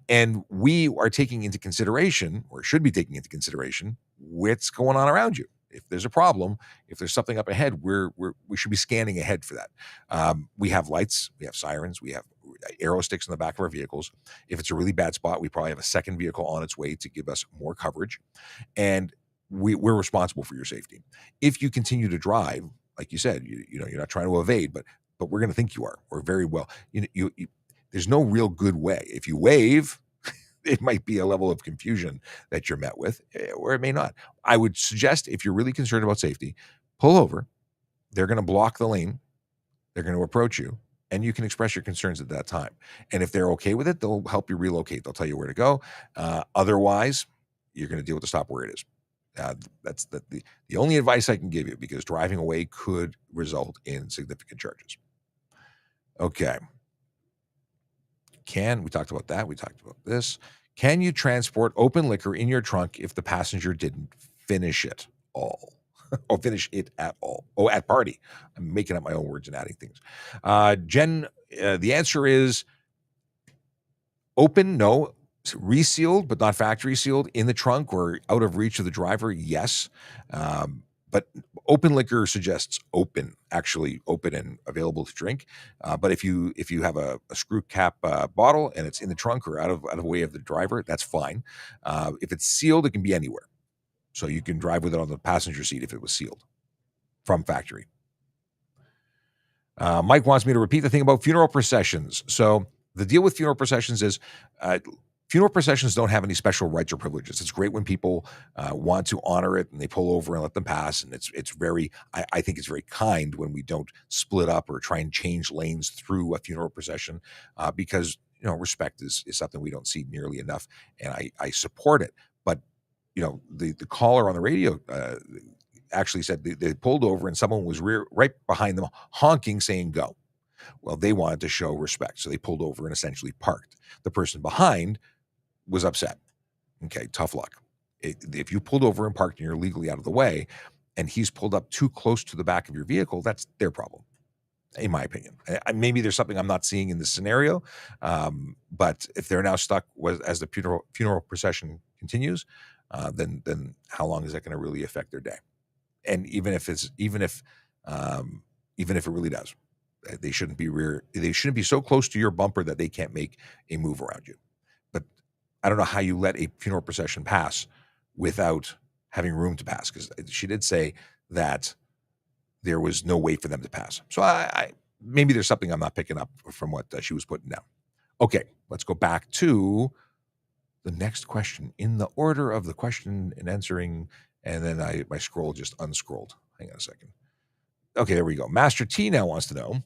And we are taking into consideration, or should be taking into consideration, what's going on around you. If there's a problem, if there's something up ahead, we should be scanning ahead for that. We have lights, we have sirens, we have arrow sticks in the back of our vehicles. If it's a really bad spot, we probably have a second vehicle on its way to give us more coverage. And we're responsible for your safety. If you continue to drive, like you said, you're not trying to evade, but but we're going to think you are, or very well. You there's no real good way. If you wave, it might be a level of confusion that you're met with, or it may not. I would suggest, if you're really concerned about safety, pull over. They're going to block the lane. They're going to approach you, and you can express your concerns at that time. And if they're okay with it, they'll help you relocate. They'll tell you where to go. Otherwise, you're going to deal with the stop where it is. That's the only advice I can give you, because driving away could result in significant charges. Okay. We talked about that. We talked about this. Can you transport open liquor in your trunk if the passenger didn't finish it all? Or finish it at all? Oh, at party. I'm making up my own words and adding things. Jen, the answer is open, no. Resealed, but not factory sealed, in the trunk or out of reach of the driver, yes. But open liquor suggests open, actually open and available to drink. But if you have a screw cap bottle and it's in the trunk or out of the way of the driver, that's fine. If it's sealed, it can be anywhere. So you can drive with it on the passenger seat if it was sealed from factory. Mike wants me to repeat the thing about funeral processions. So the deal with funeral processions is funeral processions don't have any special rights or privileges. It's great when people want to honor it and they pull over and let them pass. And it's very, I think it's very kind when we don't split up or try and change lanes through a funeral procession, because, respect is something we don't see nearly enough. And I support it. But, the caller on the radio actually said they pulled over and someone was right behind them honking, saying go. Well, they wanted to show respect. So they pulled over and essentially parked. The person behind was upset. Okay, tough luck. If you pulled over and parked and you're legally out of the way and he's pulled up too close to the back of your vehicle, that's their problem, in my opinion. Maybe there's something I'm not seeing in this scenario, but if they're now stuck as the funeral procession continues, then how long is that going to really affect their day? And even if it really does, they shouldn't be so close to your bumper that they can't make a move around you. But I don't know how you let a funeral procession pass without having room to pass, because she did say that there was no way for them to pass. So I maybe there's something I'm not picking up from what she was putting down. Okay, let's go back to the next question in the order of the question and answering, and then my scroll just unscrolled. Hang on a second. Okay, there we go. Master T now wants to know,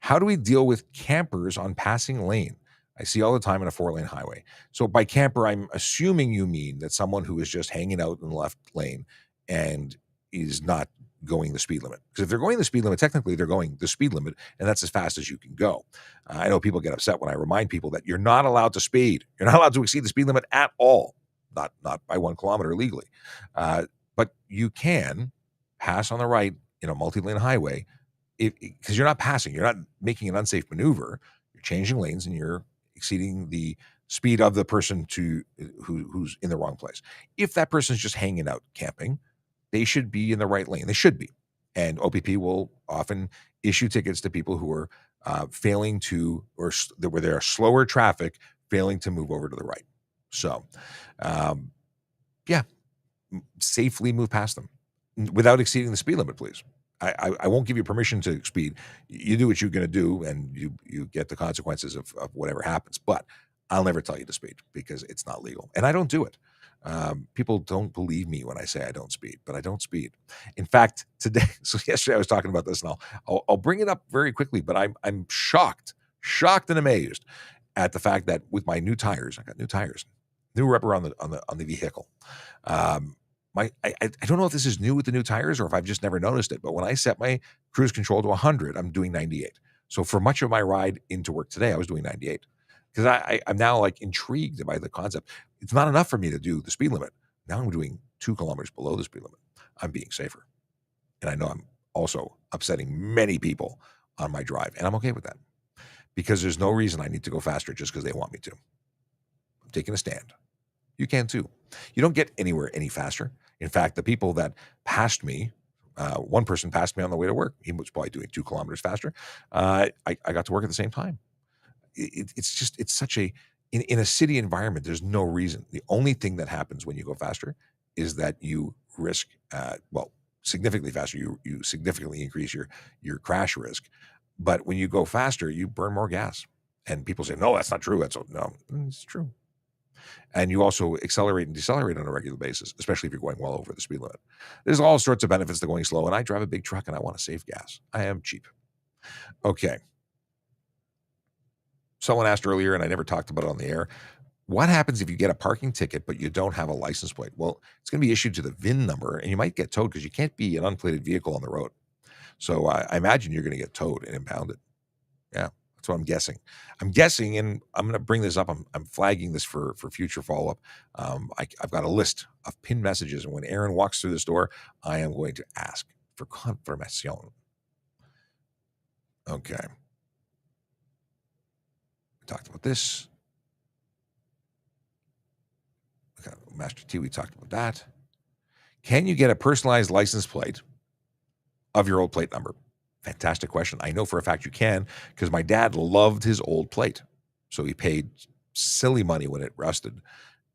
how do we deal with campers on passing lane? I see all the time in a 4-lane highway. So by camper, I'm assuming you mean that someone who is just hanging out in the left lane and is not going the speed limit. Because if they're going the speed limit, technically they're going the speed limit, and that's as fast as you can go. I know people get upset when I remind people that you're not allowed to speed. You're not allowed to exceed the speed limit at all, not by 1 kilometer legally. But you can pass on the right in a multi-lane highway, because you're not passing, you're not making an unsafe maneuver. You're changing lanes and you're exceeding the speed of the person who's in the wrong place. If that person's just hanging out camping, they should be in the right lane. They should be. And OPP will often issue tickets to people who are failing to, or where there are slower traffic, failing to move over to the right. So, safely move past them without exceeding the speed limit, please. I won't give you permission to speed. You do what you're going to do, and you get the consequences of whatever happens. But I'll never tell you to speed, because it's not legal, and I don't do it. People don't believe me when I say I don't speed, but I don't speed. In fact, today, so yesterday I was talking about this, and I'll bring it up very quickly. But I'm shocked and amazed at the fact that with my new tires, I got new tires, new rubber on the vehicle. I don't know if this is new with the new tires or if I've just never noticed it, but when I set my cruise control to 100, I'm doing 98. So for much of my ride into work today, I was doing 98, because I'm now like intrigued by the concept. It's not enough for me to do the speed limit. Now I'm doing 2 kilometers below the speed limit. I'm being safer. And I know I'm also upsetting many people on my drive, and I'm okay with that, because there's no reason I need to go faster just because they want me to. I'm taking a stand. You can too. You don't get anywhere any faster. In fact, the people that passed me, one person passed me on the way to work. He was probably doing 2 kilometers faster. I got to work at the same time. It's such a, in a city environment, there's no reason. The only thing that happens when you go faster is that you risk, significantly faster. You significantly increase your crash risk. But when you go faster, you burn more gas. And people say, no, that's not true. No, it's true. And you also accelerate and decelerate on a regular basis, especially if you're going well over the speed limit. There's all sorts of benefits to going slow. And I drive a big truck and I want to save gas. I am cheap. Okay. Someone asked earlier, and I never talked about it on the air, what happens if you get a parking ticket, but you don't have a license plate? Well, it's going to be issued to the VIN number, and you might get towed because you can't be an unplated vehicle on the road. So I imagine you're going to get towed and impounded. Yeah, that's what I'm guessing. I'm guessing, and I'm going to bring this up. I'm flagging this for future follow-up. I've got a list of pinned messages, and when Aaron walks through this door, I am going to ask for confirmation. Okay. We talked about this. Okay, Master T, we talked about that. Can you get a personalized license plate of your old plate number? Fantastic question. I know for a fact you can, because my dad loved his old plate. So he paid silly money when it rusted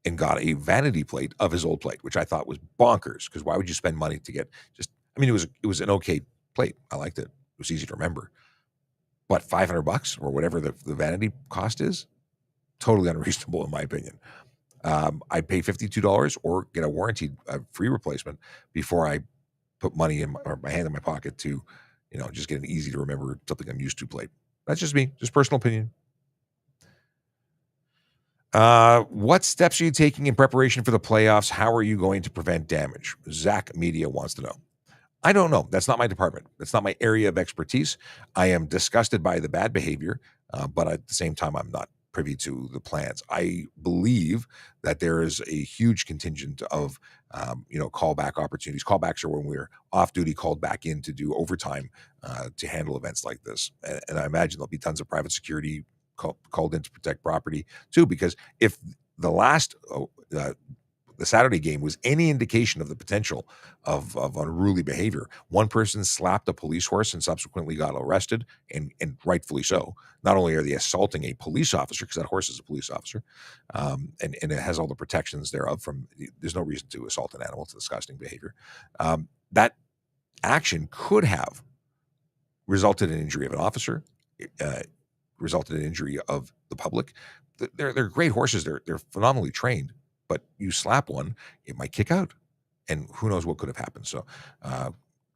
and got a vanity plate of his old plate, which I thought was bonkers, because why would you spend money to get it was an okay plate. I liked it. It was easy to remember. But $500 or whatever the vanity cost is, totally unreasonable in my opinion. I'd pay $52 or get a warranty, free replacement before I put money in my hand in my pocket to, just get an easy to remember something I'm used to plate. That's just me, just personal opinion. What steps are you taking in preparation for the playoffs? How are you going to prevent damage? Zach Media wants to know. I don't know. That's not my department. That's not my area of expertise. I am disgusted by the bad behavior, but at the same time, I'm not privy to the plans. I believe that there is a huge contingent of, callback opportunities. Callbacks are when we're off duty, called back in to do overtime to handle events like this. And I imagine there'll be tons of private security called in to protect property too, because if the last the Saturday game was any indication of the potential of unruly behavior, one person slapped a police horse and subsequently got arrested, and rightfully so. Not only are they assaulting a police officer, because that horse is a police officer, and it has all the protections thereof, there's no reason to assault an animal. It's disgusting behavior. That action could have resulted in injury of an officer, resulted in injury of the public. They're great horses. They're phenomenally trained. But you slap one, it might kick out, and who knows what could have happened. So,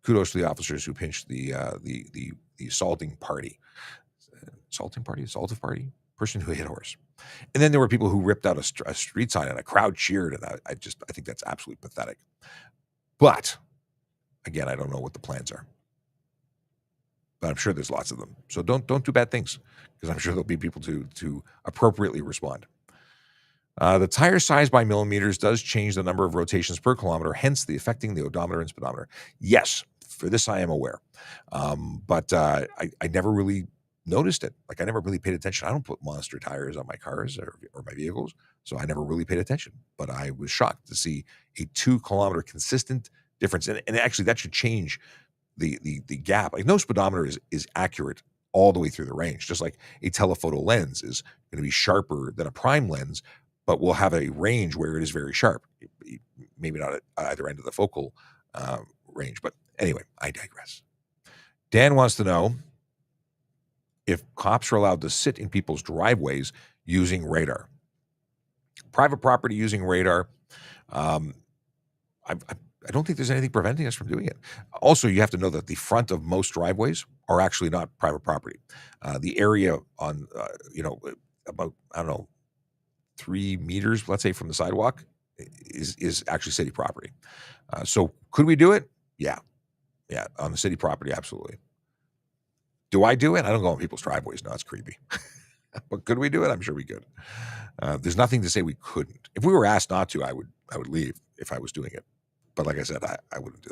kudos to the officers who pinched the assaulting party, assaultive party, person who hit a horse. And then there were people who ripped out a street sign, and a crowd cheered, and I think that's absolutely pathetic. But again, I don't know what the plans are, but I'm sure there's lots of them. So don't do bad things, because I'm sure there'll be people to appropriately respond. The tire size by millimeters does change the number of rotations per kilometer, hence affecting the odometer and speedometer. Yes, for this I am aware. But I never really noticed it. Like, I never really paid attention. I don't put monster tires on my cars or my vehicles, so I never really paid attention. But I was shocked to see a 2 kilometer consistent difference. And actually, that should change the gap. Like, no speedometer is accurate all the way through the range, just like a telephoto lens is going to be sharper than a prime lens, but we'll have a range where it is very sharp. Maybe not at either end of the focal range. But anyway, I digress. Dan wants to know if cops are allowed to sit in people's driveways using radar. Private property using radar, I don't think there's anything preventing us from doing it. Also, you have to know that the front of most driveways are actually not private property. The area on, about, 3 meters, let's say, from the sidewalk is actually city property. So could we do it? Yeah, on the city property, absolutely. Do I do it? I don't go on people's driveways. No, it's creepy. But could we do it? I'm sure we could. There's nothing to say we couldn't. If we were asked not to, I would leave if I was doing it. But like I said, I wouldn't do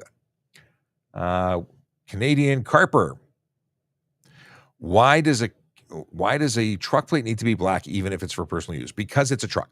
that. Canadian Carper. Why does a truck plate need to be black even if it's for personal use? Because it's a truck.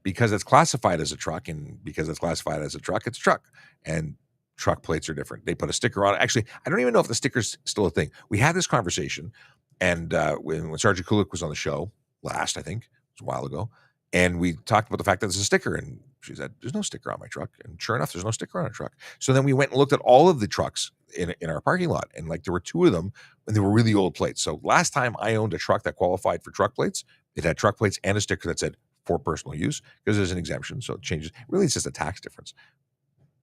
Because it's classified as a truck, and because it's classified as a truck, it's a truck. And truck plates are different. They put a sticker on it. Actually, I don't even know if the sticker's still a thing. We had this conversation, and when Sergeant Kulik was on the show last, I think, it was a while ago, and we talked about the fact that there's a sticker, and she said, there's no sticker on my truck. And sure enough, there's no sticker on a truck. So then we went and looked at all of the trucks in our parking lot, and like there were two of them, and they were really old plates. So last time I owned a truck that qualified for truck plates, it had truck plates and a sticker that said for personal use because there's an exemption, so it changes. Really, it's just a tax difference.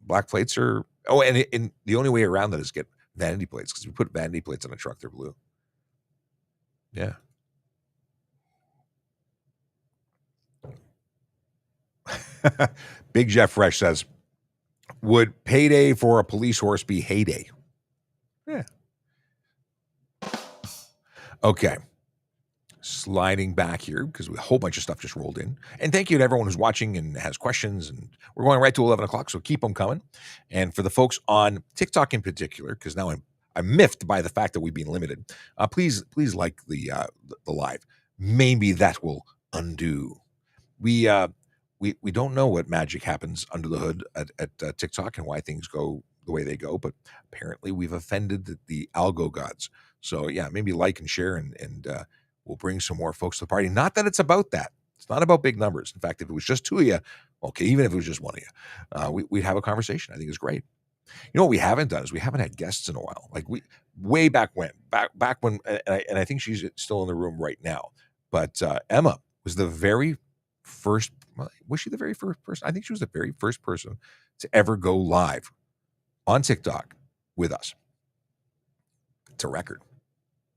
Black plates are and the only way around that is get vanity plates, because if we put vanity plates on a truck, they're blue. Yeah. Big Jeff Fresh says, would payday for a police horse be heyday? Yeah. Okay. Sliding back here because a whole bunch of stuff just rolled in. And thank you to everyone who's watching and has questions. And we're going right to 11 o'clock, so keep them coming. And for the folks on TikTok in particular, because now I'm miffed by the fact that we've been limited. Please like the live. Maybe that will undo. We don't know what magic happens under the hood at TikTok and why things go the way they go, but apparently we've offended the algo gods. So yeah, maybe like and share, and we'll bring some more folks to the party. Not that it's about that. It's not about big numbers. In fact, if it was just two of you, okay, even if it was just one of you, we'd have a conversation. I think it's great. You know what we haven't done is we haven't had guests in a while. Like way back when, and I think she's still in the room right now. But Emma was the very first. Was she the very first person? I think she was the very first person to ever go live on TikTok with us. It's a record.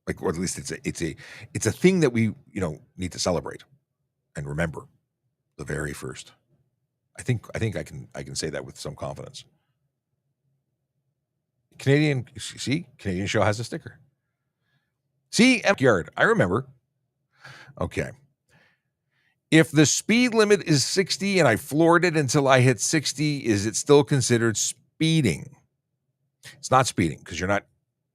Like, or at least it's a thing that we need to celebrate and remember. The very first. I think I can say that with some confidence. Canadian show has a sticker. See, yard. I remember. Okay. If the speed limit is 60 and I floored it until I hit 60, is it still considered speeding? It's not speeding because you're not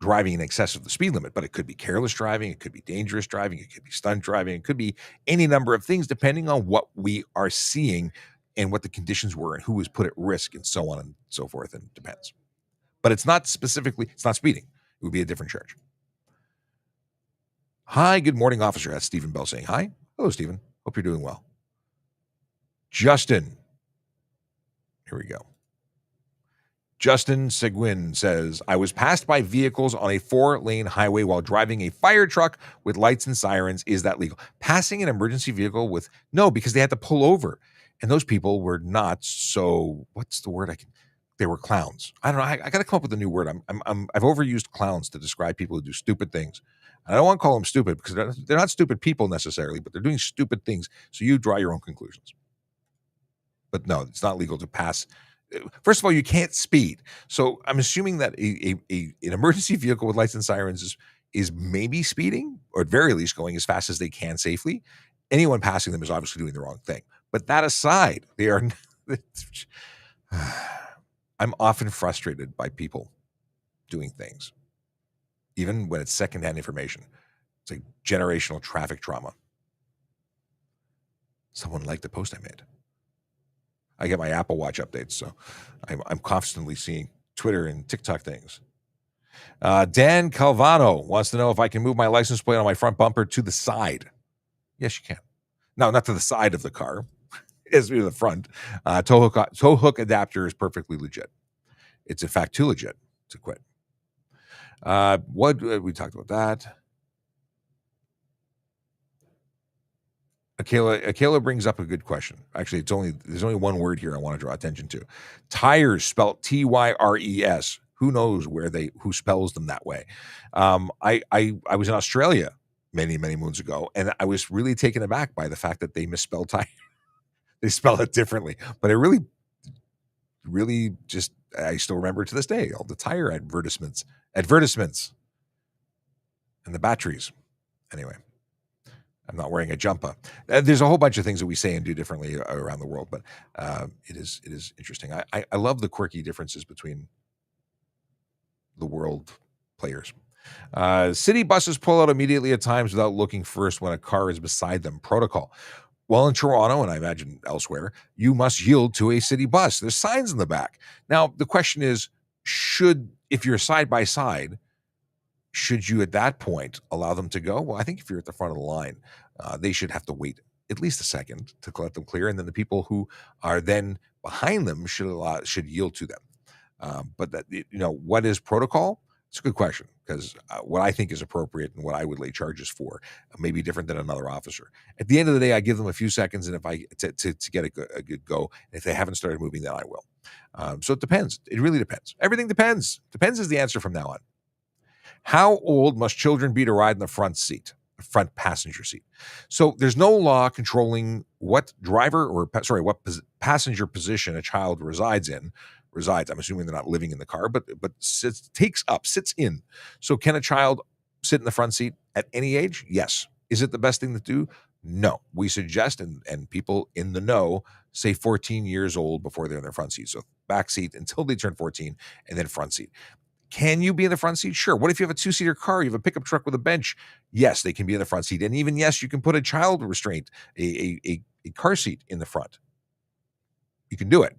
driving in excess of the speed limit, but it could be careless driving, it could be dangerous driving, it could be stunt driving, it could be any number of things depending on what we are seeing and what the conditions were and who was put at risk and so on and so forth, and it depends. But it's not speeding. It would be a different charge. Hi, good morning, officer. That's Stephen Bell saying hi. Hello, Stephen. Hope you're doing well. Justin. Here we go. Justin Seguin says, I was passed by vehicles on a 4-lane highway while driving a fire truck with lights and sirens. Is that legal? Passing an emergency vehicle no, because they had to pull over. And those people were not so, what's the word they were clowns. I don't know. I got to come up with a new word. I've overused clowns to describe people who do stupid things. I don't want to call them stupid because they're not stupid people necessarily, but they're doing stupid things. So you draw your own conclusions. But no, it's not legal to pass. First of all, you can't speed. So I'm assuming that an emergency vehicle with lights and sirens is maybe speeding, or at very least going as fast as they can safely. Anyone passing them is obviously doing the wrong thing. But that aside, they are. I'm often frustrated by people doing things, even when it's secondhand information. It's like generational traffic trauma. Someone liked the post I made. I get my Apple Watch updates, so I'm constantly seeing Twitter and TikTok things. Dan Calvano wants to know if I can move my license plate on my front bumper to the side. Yes, you can. No, not to the side of the car. It's to the front. Tow hook adapter is perfectly legit. It's in fact too legit to quit. We talked about that. Akela brings up a good question. Actually, there's only one word here I want to draw attention to. Tires spelled Tyres. Who knows who spells them that way? I was in Australia many moons ago, and I was really taken aback by the fact that they misspelled tire. They spell it differently, but it really just, I still remember to this day all the tire advertisements, and the batteries. Anyway. I'm not wearing a jumper. There's a whole bunch of things that we say and do differently around the world, but it is interesting. I love the quirky differences between the world players. City buses pull out immediately at times without looking first when a car is beside them. Protocol. Well, in Toronto, and I imagine elsewhere, you must yield to a city bus. There's signs in the back. Now, the question is, if you're side by side, should you at that point allow them to go? Well, I think if you're at the front of the line, they should have to wait at least a second to let them clear. And then the people who are then behind them should yield to them. But that, what is protocol? It's a good question, because what I think is appropriate and what I would lay charges for may be different than another officer. At the end of the day, I give them a few seconds, and if I to get a good go, and if they haven't started moving, then I will. So it depends. It really depends. Everything depends. Depends is the answer from now on. How old must children be to ride in the front passenger seat? So there's no law controlling what passenger position a child resides. I'm assuming they're not living in the car, but sits in. So can a child sit in the front seat at any age? Yes. Is it the best thing to do? No. We suggest, and people in the know say 14 years old before they're in their front seat. So back seat until they turn 14, and then front seat. Can you be in the front seat? Sure. What if you have a 2-seater car? You have a pickup truck with a bench? Yes, they can be in the front seat. And even, yes, you can put a child restraint, a car seat in the front. You can do it.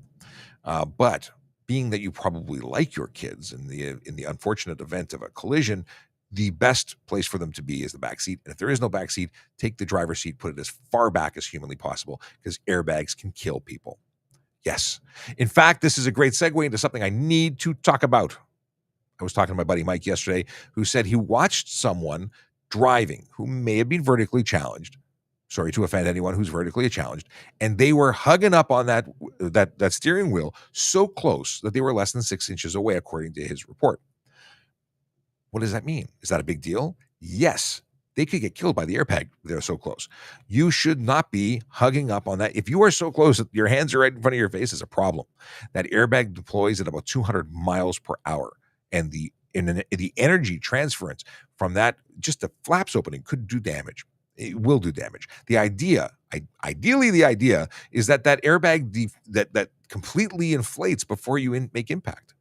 But being that you probably like your kids, in the unfortunate event of a collision, the best place for them to be is the back seat. And if there is no back seat, take the driver's seat, put it as far back as humanly possible, because airbags can kill people. Yes. In fact, this is a great segue into something I need to talk about. I was talking to my buddy Mike yesterday, who said he watched someone driving who may have been vertically challenged. Sorry to offend anyone who's vertically challenged. And they were hugging up on that steering wheel so close that they were less than 6 inches away, according to his report. What does that mean? Is that a big deal? Yes. They could get killed by the airbag. They're so close. You should not be hugging up on that. If you are so close that your hands are right in front of your face, it's a problem. That airbag deploys at about 200 miles per hour. And the energy transference from that, just the flaps opening, could do damage. It will do damage. Ideally, the idea is that airbag that completely inflates before you make impact,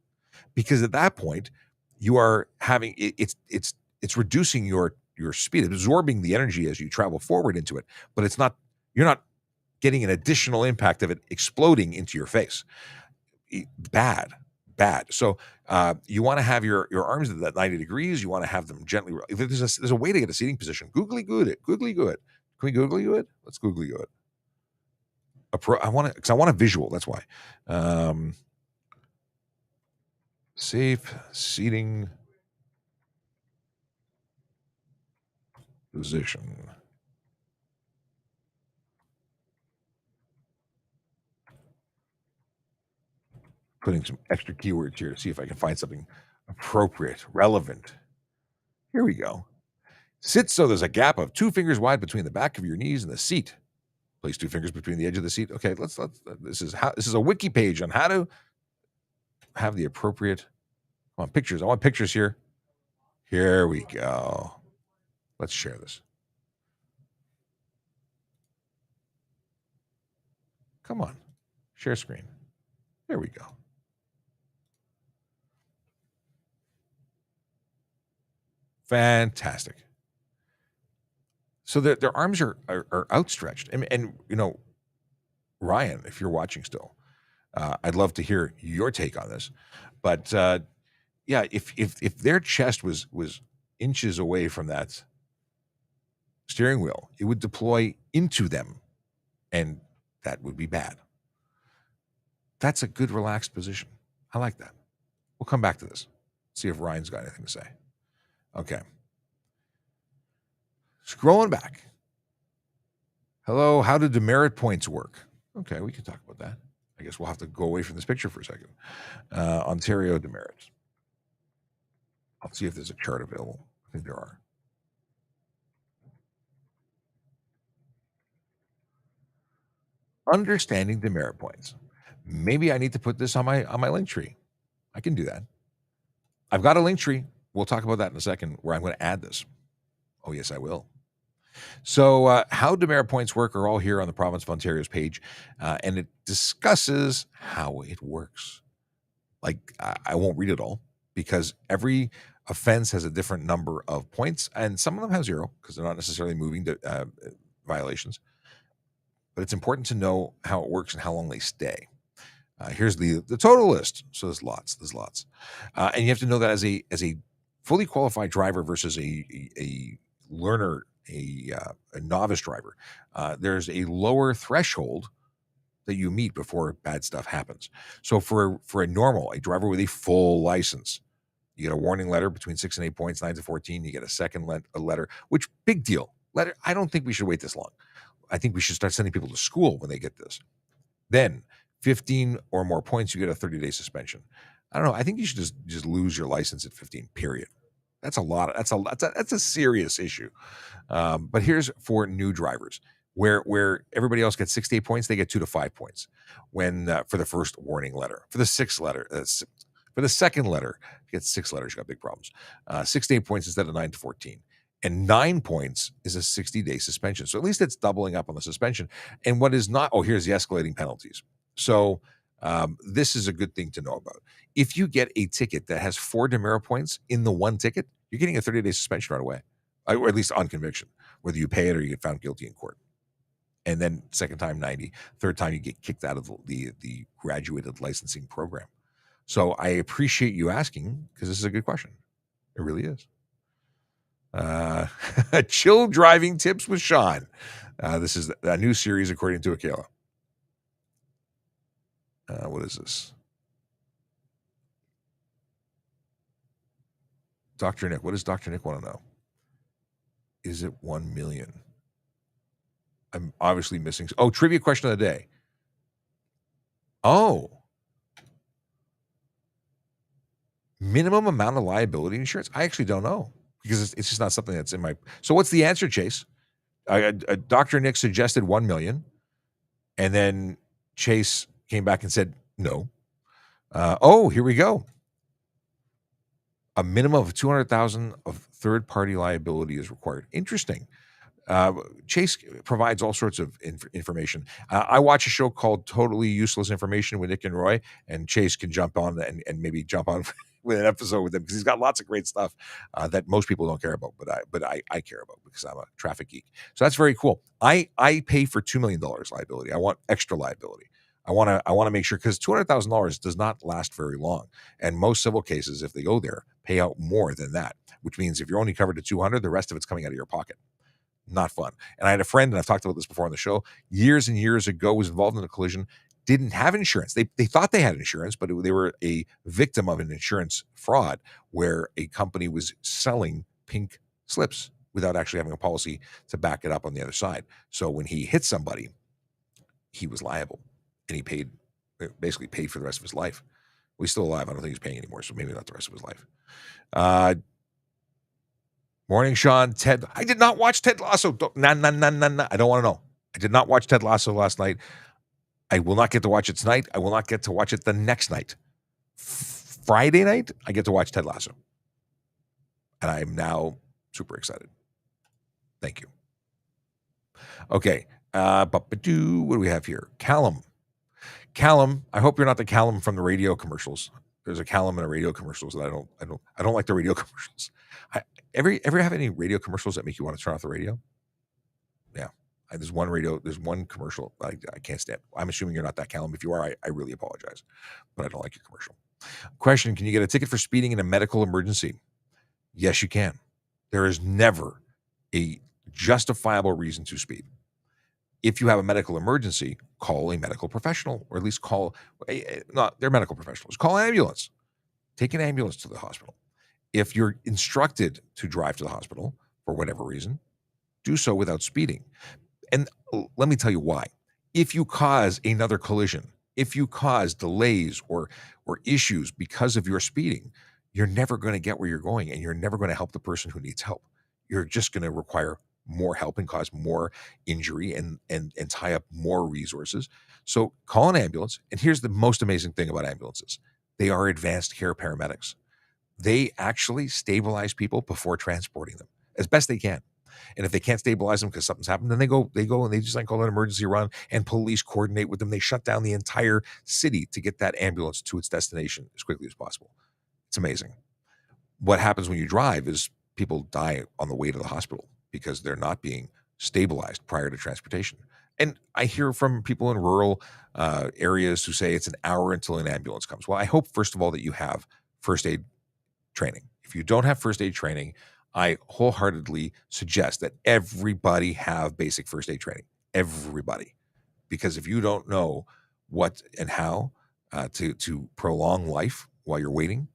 because at that point you are having it's reducing your speed, absorbing the energy as you travel forward into it, but you're not getting an additional impact of it exploding into your face. Bad. So you want to have your arms at 90 degrees. You want to have them gently. There's a way to get a seating position. Googly good. Can we googly good? Let's googly good. I want a visual. That's why. Safe seating position. Putting some extra keywords here to see if I can find something appropriate, relevant. Here we go. Sit so there's a gap of 2 fingers wide between the back of your knees and the seat. Place 2 fingers between the edge of the seat. Okay, let's. This is a wiki page on how to have the appropriate. Come on, pictures. I want pictures here. Here we go. Let's share this. Come on, share screen. There we go. Fantastic. So their arms are outstretched. And Ryan, if you're watching still, I'd love to hear your take on this. But if their chest was inches away from that steering wheel, it would deploy into them, and that would be bad. That's a good relaxed position. I like that. We'll come back to this. See if Ryan's got anything to say. Okay. Scrolling back. Hello, how do demerit points work? Okay, we can talk about that. I guess we'll have to go away from this picture for a second. Ontario demerits. I'll see if there's a chart available. I think there are. Understanding demerit points. Maybe I need to put this on my link tree. I can do that. I've got a link tree. We'll talk about that in a second, where I'm going to add this. Oh, yes, I will. So how demerit points work are all here on the Province of Ontario's page, and it discusses how it works. Like, I won't read it all, because every offense has a different number of points, and some of them have 0 because they're not necessarily moving to violations. But it's important to know how it works and how long they stay. Here's the total list. So there's lots. And you have to know that as a fully qualified driver versus a learner, a novice driver, there's a lower threshold that you meet before bad stuff happens. So for a driver with a full license, you get a warning letter between 6 and 8 points, 9 to 14. You get a second letter, which big deal. Letter. I don't think we should wait this long. I think we should start sending people to school when they get this. Then 15 or more points, you get a 30-day suspension. I don't know. I think you should just lose your license at 15, period. That's a lot. That's a serious issue. But here's for new drivers, where everybody else gets 6 to 8 points, they get 2 to 5 points when for the first warning letter. For the for the second letter, you get 6 letters, you got big problems. 6 to 8 points instead of 9 to 14. And 9 points is a 60-day suspension. So at least it's doubling up on the suspension. And what is not, here's the escalating penalties. So this is a good thing to know about. If you get a ticket that has 4 demerit points in the one ticket, you're getting a 30-day suspension right away, or at least on conviction, whether you pay it or you get found guilty in court. And then second time, 90. Third time, you get kicked out of the graduated licensing program. So I appreciate you asking, because this is a good question. It really is. Chill driving tips with Sean. This is a new series according to Akela. What is this? Dr. Nick. What does Dr. Nick want to know? Is it 1 million? I'm obviously missing. Oh, trivia question of the day. Oh. Minimum amount of liability insurance? I actually don't know, because it's just not something that's in my. So what's the answer, Chase? Dr. Nick suggested 1 million, and then Chase came back and said no. Here we go. A minimum of 200,000 of third-party liability is required. Interesting. Chase provides all sorts of information. I watch a show called Totally Useless Information with Nick and Roy, and Chase can jump on and maybe jump on with an episode with him, because he's got lots of great stuff that most people don't care about, but I care about, because I'm a traffic geek. So that's very cool. I pay for $2 million liability. I want extra liability. I want to make sure, because $200,000 does not last very long, and most civil cases, if they go there, pay out more than that. Which means if you're only covered to 200, the rest of it's coming out of your pocket. Not fun. And I had a friend, and I've talked about this before on the show, years and years ago, was involved in a collision, didn't have insurance. They thought they had insurance, but they were a victim of an insurance fraud where a company was selling pink slips without actually having a policy to back it up on the other side. So when he hit somebody, he was liable, and he basically paid for the rest of his life. Well, he's still alive. I don't think he's paying anymore, so maybe not the rest of his life. Morning, Sean. Ted. I did not watch Ted Lasso. Nah. I don't want to know. I did not watch Ted Lasso last night. I will not get to watch it tonight. I will not get to watch it the next night. Friday night, I get to watch Ted Lasso. And I'm now super excited. Thank you. Okay. What do we have here? Callum, I hope you're not the Callum from the radio commercials. There's a Callum in a radio commercials that I don't like the radio commercials. Ever have any radio commercials that make you want to turn off the radio? Yeah. There's one commercial I can't stand. I'm assuming you're not that Callum. If you are, I really apologize, but I don't like your commercial. Question: can you get a ticket for speeding in a medical emergency? Yes, you can. There is never a justifiable reason to speed. If you have a medical emergency, call a medical professional, or at least they're medical professionals. Call an ambulance. Take an ambulance to the hospital. If you're instructed to drive to the hospital for whatever reason, do so without speeding. And let me tell you why. If you cause another collision, if you cause delays or issues because of your speeding, you're never going to get where you're going, and you're never going to help the person who needs help. You're just going to require more help and cause more injury and tie up more resources. So call an ambulance. And here's the most amazing thing about ambulances. They are advanced care paramedics. They actually stabilize people before transporting them as best they can. And if they can't stabilize them because something's happened, then they go and they just call an emergency run, and police coordinate with them. They shut down the entire city to get that ambulance to its destination as quickly as possible. It's amazing. What happens when you drive is people die on the way to the hospital because they're not being stabilized prior to transportation. And I hear from people in rural areas who say it's an hour until an ambulance comes. Well, I hope, first of all, that you have first aid training. If you don't have first aid training, I wholeheartedly suggest that everybody have basic first aid training. Everybody. because if you don't know what and how to prolong life while you're waiting,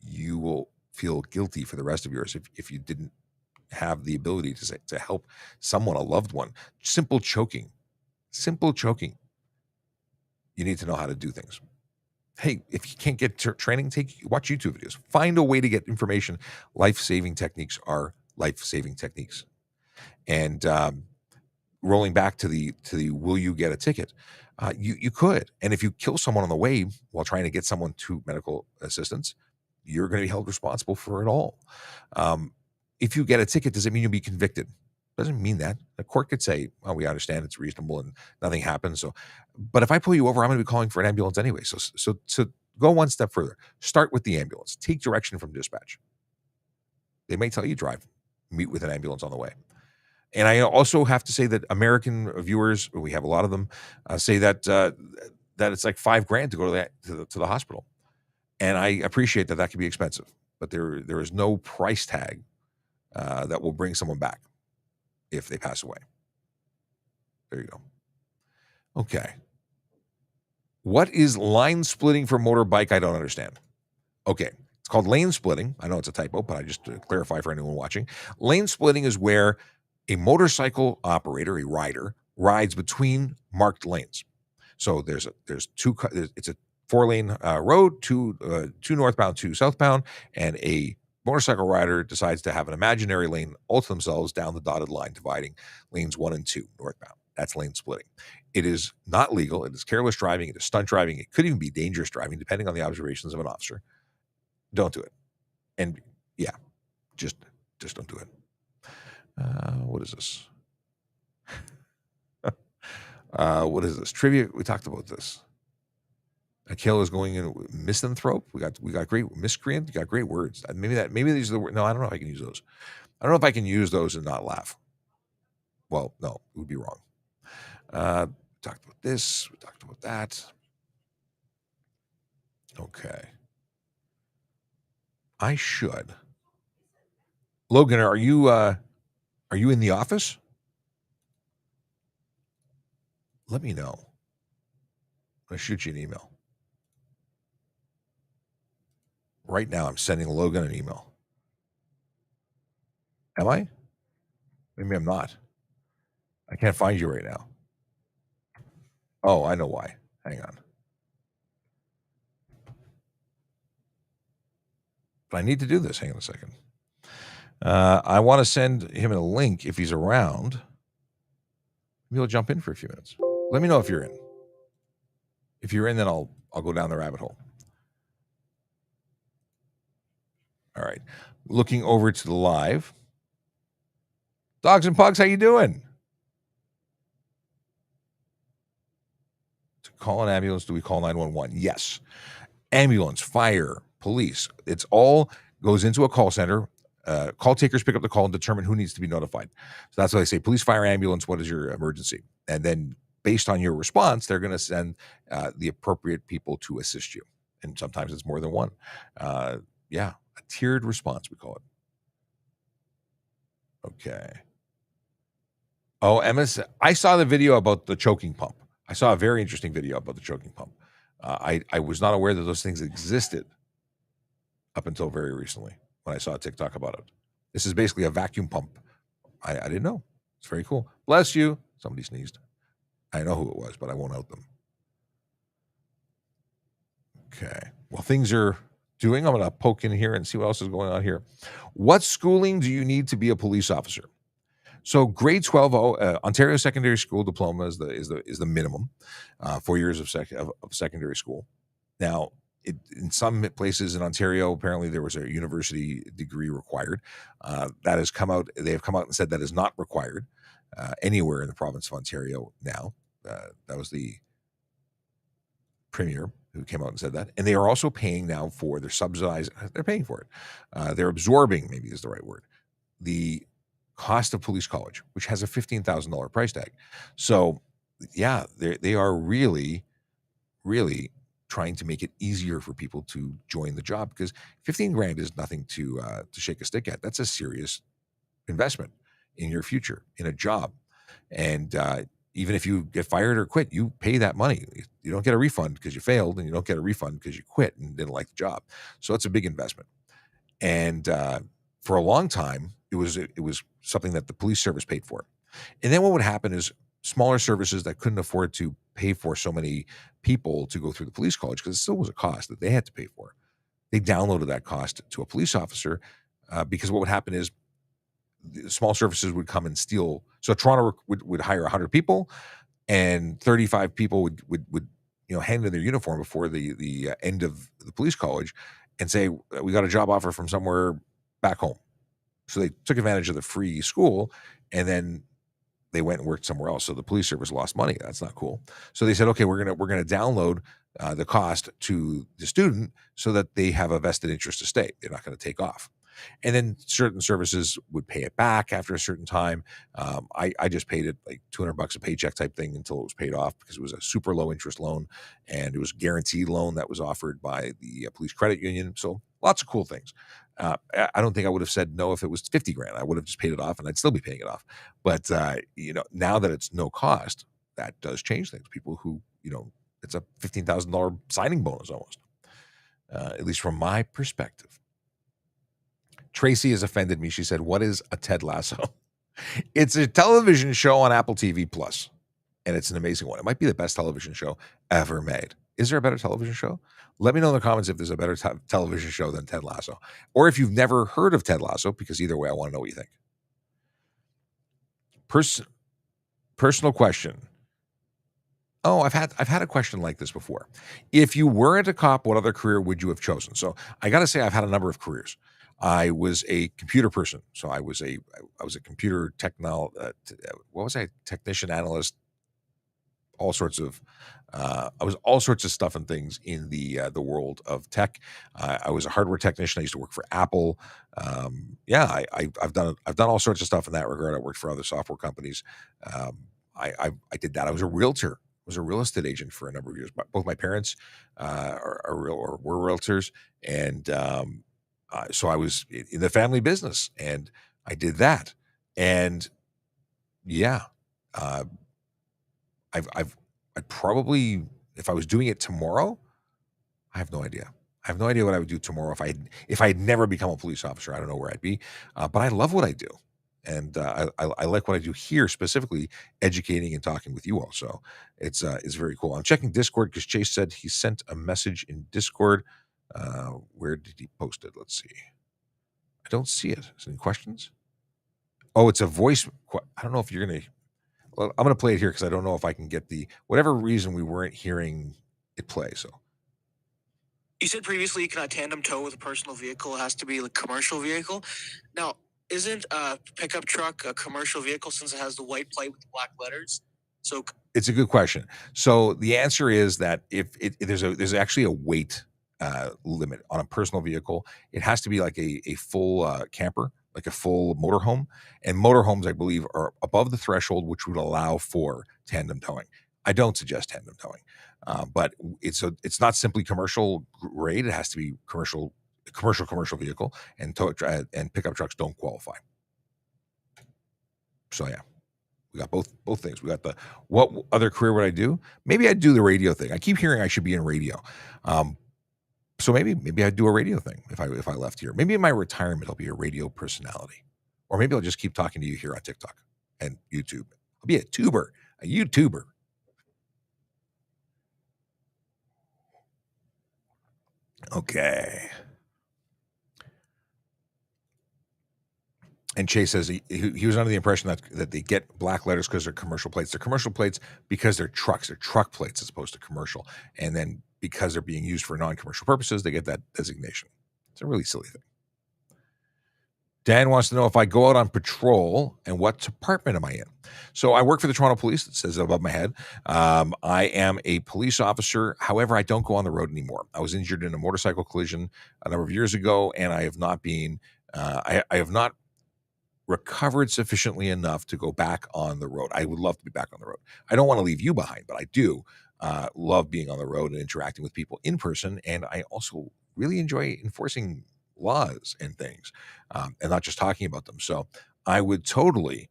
you will feel guilty for the rest of yours if you didn't have the ability to help someone, a loved one. Simple choking. You need to know how to do things. Hey, if you can't get training, watch YouTube videos. Find a way to get information. Life-saving techniques are life-saving techniques. And rolling back to the will you get a ticket? You could. And if you kill someone on the way while trying to get someone to medical assistance, you're going to be held responsible for it all. If you get a ticket, does it mean you'll be convicted? Doesn't mean that. The court could say, "Well, we understand it's reasonable and nothing happens." So, but if I pull you over, I'm going to be calling for an ambulance anyway. So go one step further. Start with the ambulance. Take direction from dispatch. They may tell you drive, meet with an ambulance on the way. And I also have to say that American viewers, we have a lot of them, say that that it's like $5,000 to go to the hospital. And I appreciate that can be expensive, but there is no price tag that will bring someone back if they pass away. There you go. Okay. What is line splitting for motorbike? I don't understand. Okay. It's called lane splitting. I know it's a typo, but I just to clarify for anyone watching. Lane splitting is where a motorcycle operator, a rider, rides between marked lanes. So it's a 4-lane road, two northbound, 2 southbound, and a motorcycle rider decides to have an imaginary lane all to themselves down the dotted line, dividing lanes 1 and 2 northbound. That's lane splitting. It is not legal. It is careless driving. It is stunt driving. It could even be dangerous driving, depending on the observations of an officer. Don't do it. And yeah, just don't do it. What is this? What is this? Trivia. We talked about this. Akil is going in misanthrope. We got great miscreant. You got great words. Maybe these are the words. No, I don't know if I can use those. I don't know if I can use those and not laugh. Well, no, it would be wrong. We talked about this. We talked about that. Okay. I should. Logan, are you in the office? Let me know. I'm going to shoot you an email. Right now, I'm sending Logan an email. Am I? Maybe I'm not. I can't find you right now. Oh, I know why. Hang on. But I need to do this. Hang on a second. I want to send him a link if he's around. Maybe he'll jump in for a few minutes. Let me know if you're in. If you're in, then I'll go down the rabbit hole. All right. Looking over to the live. Dogs and Pugs, how you doing? To call an ambulance, do we call 911? Yes. Ambulance, fire, police. It's all goes into a call center. Call takers pick up the call and determine who needs to be notified. So that's why they say police, fire, ambulance, what is your emergency? And then based on your response, they're going to send the appropriate people to assist you. And sometimes it's more than one. Yeah, a tiered response, we call it. Okay. Oh, Emma, I saw the video about the choking pump. I saw a very interesting video about the choking pump. I was not aware that those things existed up until very recently when I saw a TikTok about it. This is basically a vacuum pump. I didn't know. It's very cool. Bless you. Somebody sneezed. I know who it was, but I won't out them. Okay. Well, things are doing. I'm going to poke in here and see what else is going on here. What schooling do you need to be a police officer? So grade 12, Ontario Secondary School Diploma is the minimum, 4 years of secondary school. Now, in some places in Ontario, apparently there was a university degree required. That has come out. They have come out and said that is not required anywhere in the province of Ontario now. That was the premier who came out and said that. And they are also paying now for their subsidized. They're paying for it. They're absorbing, maybe is the right word, the cost of police college, which has a $15,000 price tag. So, yeah, they are really, really trying to make it easier for people to join the job, because $15,000 is nothing to shake a stick at. That's a serious investment in your future, in a job. And even if you get fired or quit, you pay that money. You don't get a refund because you failed, and you don't get a refund because you quit and didn't like the job. So it's a big investment. And for a long time, it was something that the police service paid for. And then what would happen is smaller services that couldn't afford to pay for so many people to go through the police college, because it still was a cost that they had to pay for. They downloaded that cost to a police officer, because what would happen is the small services would come and steal. So Toronto would hire 100 people, and 35 people would hand in their uniform before the end of the police college and say, we got a job offer from somewhere back home. So they took advantage of the free school, and then they went and worked somewhere else. So the police service lost money. That's not cool. So they said, okay, we're gonna download the cost to the student so that they have a vested interest to stay. They're not going to take off. And then certain services would pay it back after a certain time. I just paid it like $200 a paycheck type thing until it was paid off, because it was a super low interest loan, and it was a guaranteed loan that was offered by the police credit union. So lots of cool things. I don't think I would have said no if it was 50 grand. I would have just paid it off, and I'd still be paying it off. But now that it's no cost, that does change things. People who, it's a $15,000 signing bonus almost, at least from my perspective. Tracy has offended me. She said, what is a Ted Lasso? It's a television show on Apple TV Plus, and it's an amazing one. It might be the best television show ever made. Is there a better television show? Let me know in the comments if there's a better television show than Ted Lasso, or if you've never heard of Ted Lasso, because either way, I want to know what you think. Personal question. Oh, I've had a question like this before. If you weren't a cop, what other career would you have chosen? So I got to say, I've had a number of careers. I was a computer person, so I was a computer technician, analyst, all sorts of I was all sorts of stuff and things in the world of tech. I was a hardware technician. I used to work for Apple. I've done all sorts of stuff in that regard. I worked for other software companies. I did that. I was a realtor. I was a real estate agent for a number of years. Both my parents were realtors, and so I was in the family business, and I did that. And I'd probably, if I was doing it tomorrow, I have no idea. I have no idea what I would do tomorrow if I had never become a police officer. I don't know where I'd be, but I love what I do, and I like what I do here, specifically educating and talking with you all. So it's very cool. I'm checking Discord because Chase said he sent a message in Discord. Where did he post it? Let's see. I don't see it. Is there any questions? Oh, it's a voice. I don't know if you're gonna. Well, I'm going to play it here because I don't know if I can get whatever reason we weren't hearing it play. So you said previously you cannot tandem tow with a personal vehicle. It has to be a commercial vehicle. Now, isn't a pickup truck a commercial vehicle since it has the white plate with the black letters? So it's a good question. So the answer is that if there's actually a weight limit on a personal vehicle. It has to be like a full camper, like a full motorhome, and motorhomes, I believe, are above the threshold, which would allow for tandem towing. I don't suggest tandem towing, but it's not simply commercial grade. It has to be commercial vehicle, and and pickup trucks don't qualify. So yeah, we got both things. We got what other career would I do? Maybe I'd do the radio thing. I keep hearing I should be in radio. So maybe I'd do a radio thing if I left here. Maybe in my retirement I'll be a radio personality, or maybe I'll just keep talking to you here on TikTok and YouTube. I'll be a YouTuber. Okay. And Chase says he was under the impression that they get black letters because they're commercial plates. They're commercial plates because they're trucks. They're truck plates as opposed to commercial. And then because they're being used for non-commercial purposes, they get that designation. It's a really silly thing. Dan wants to know if I go out on patrol and what department am I in? So I work for the Toronto Police. It says above my head. I am a police officer. However, I don't go on the road anymore. I was injured in a motorcycle collision a number of years ago, and I have not been. I have not recovered sufficiently enough to go back on the road. I would love to be back on the road. I don't want to leave you behind, but I do love being on the road and interacting with people in person. And I also really enjoy enforcing laws and things, and not just talking about them. So I would totally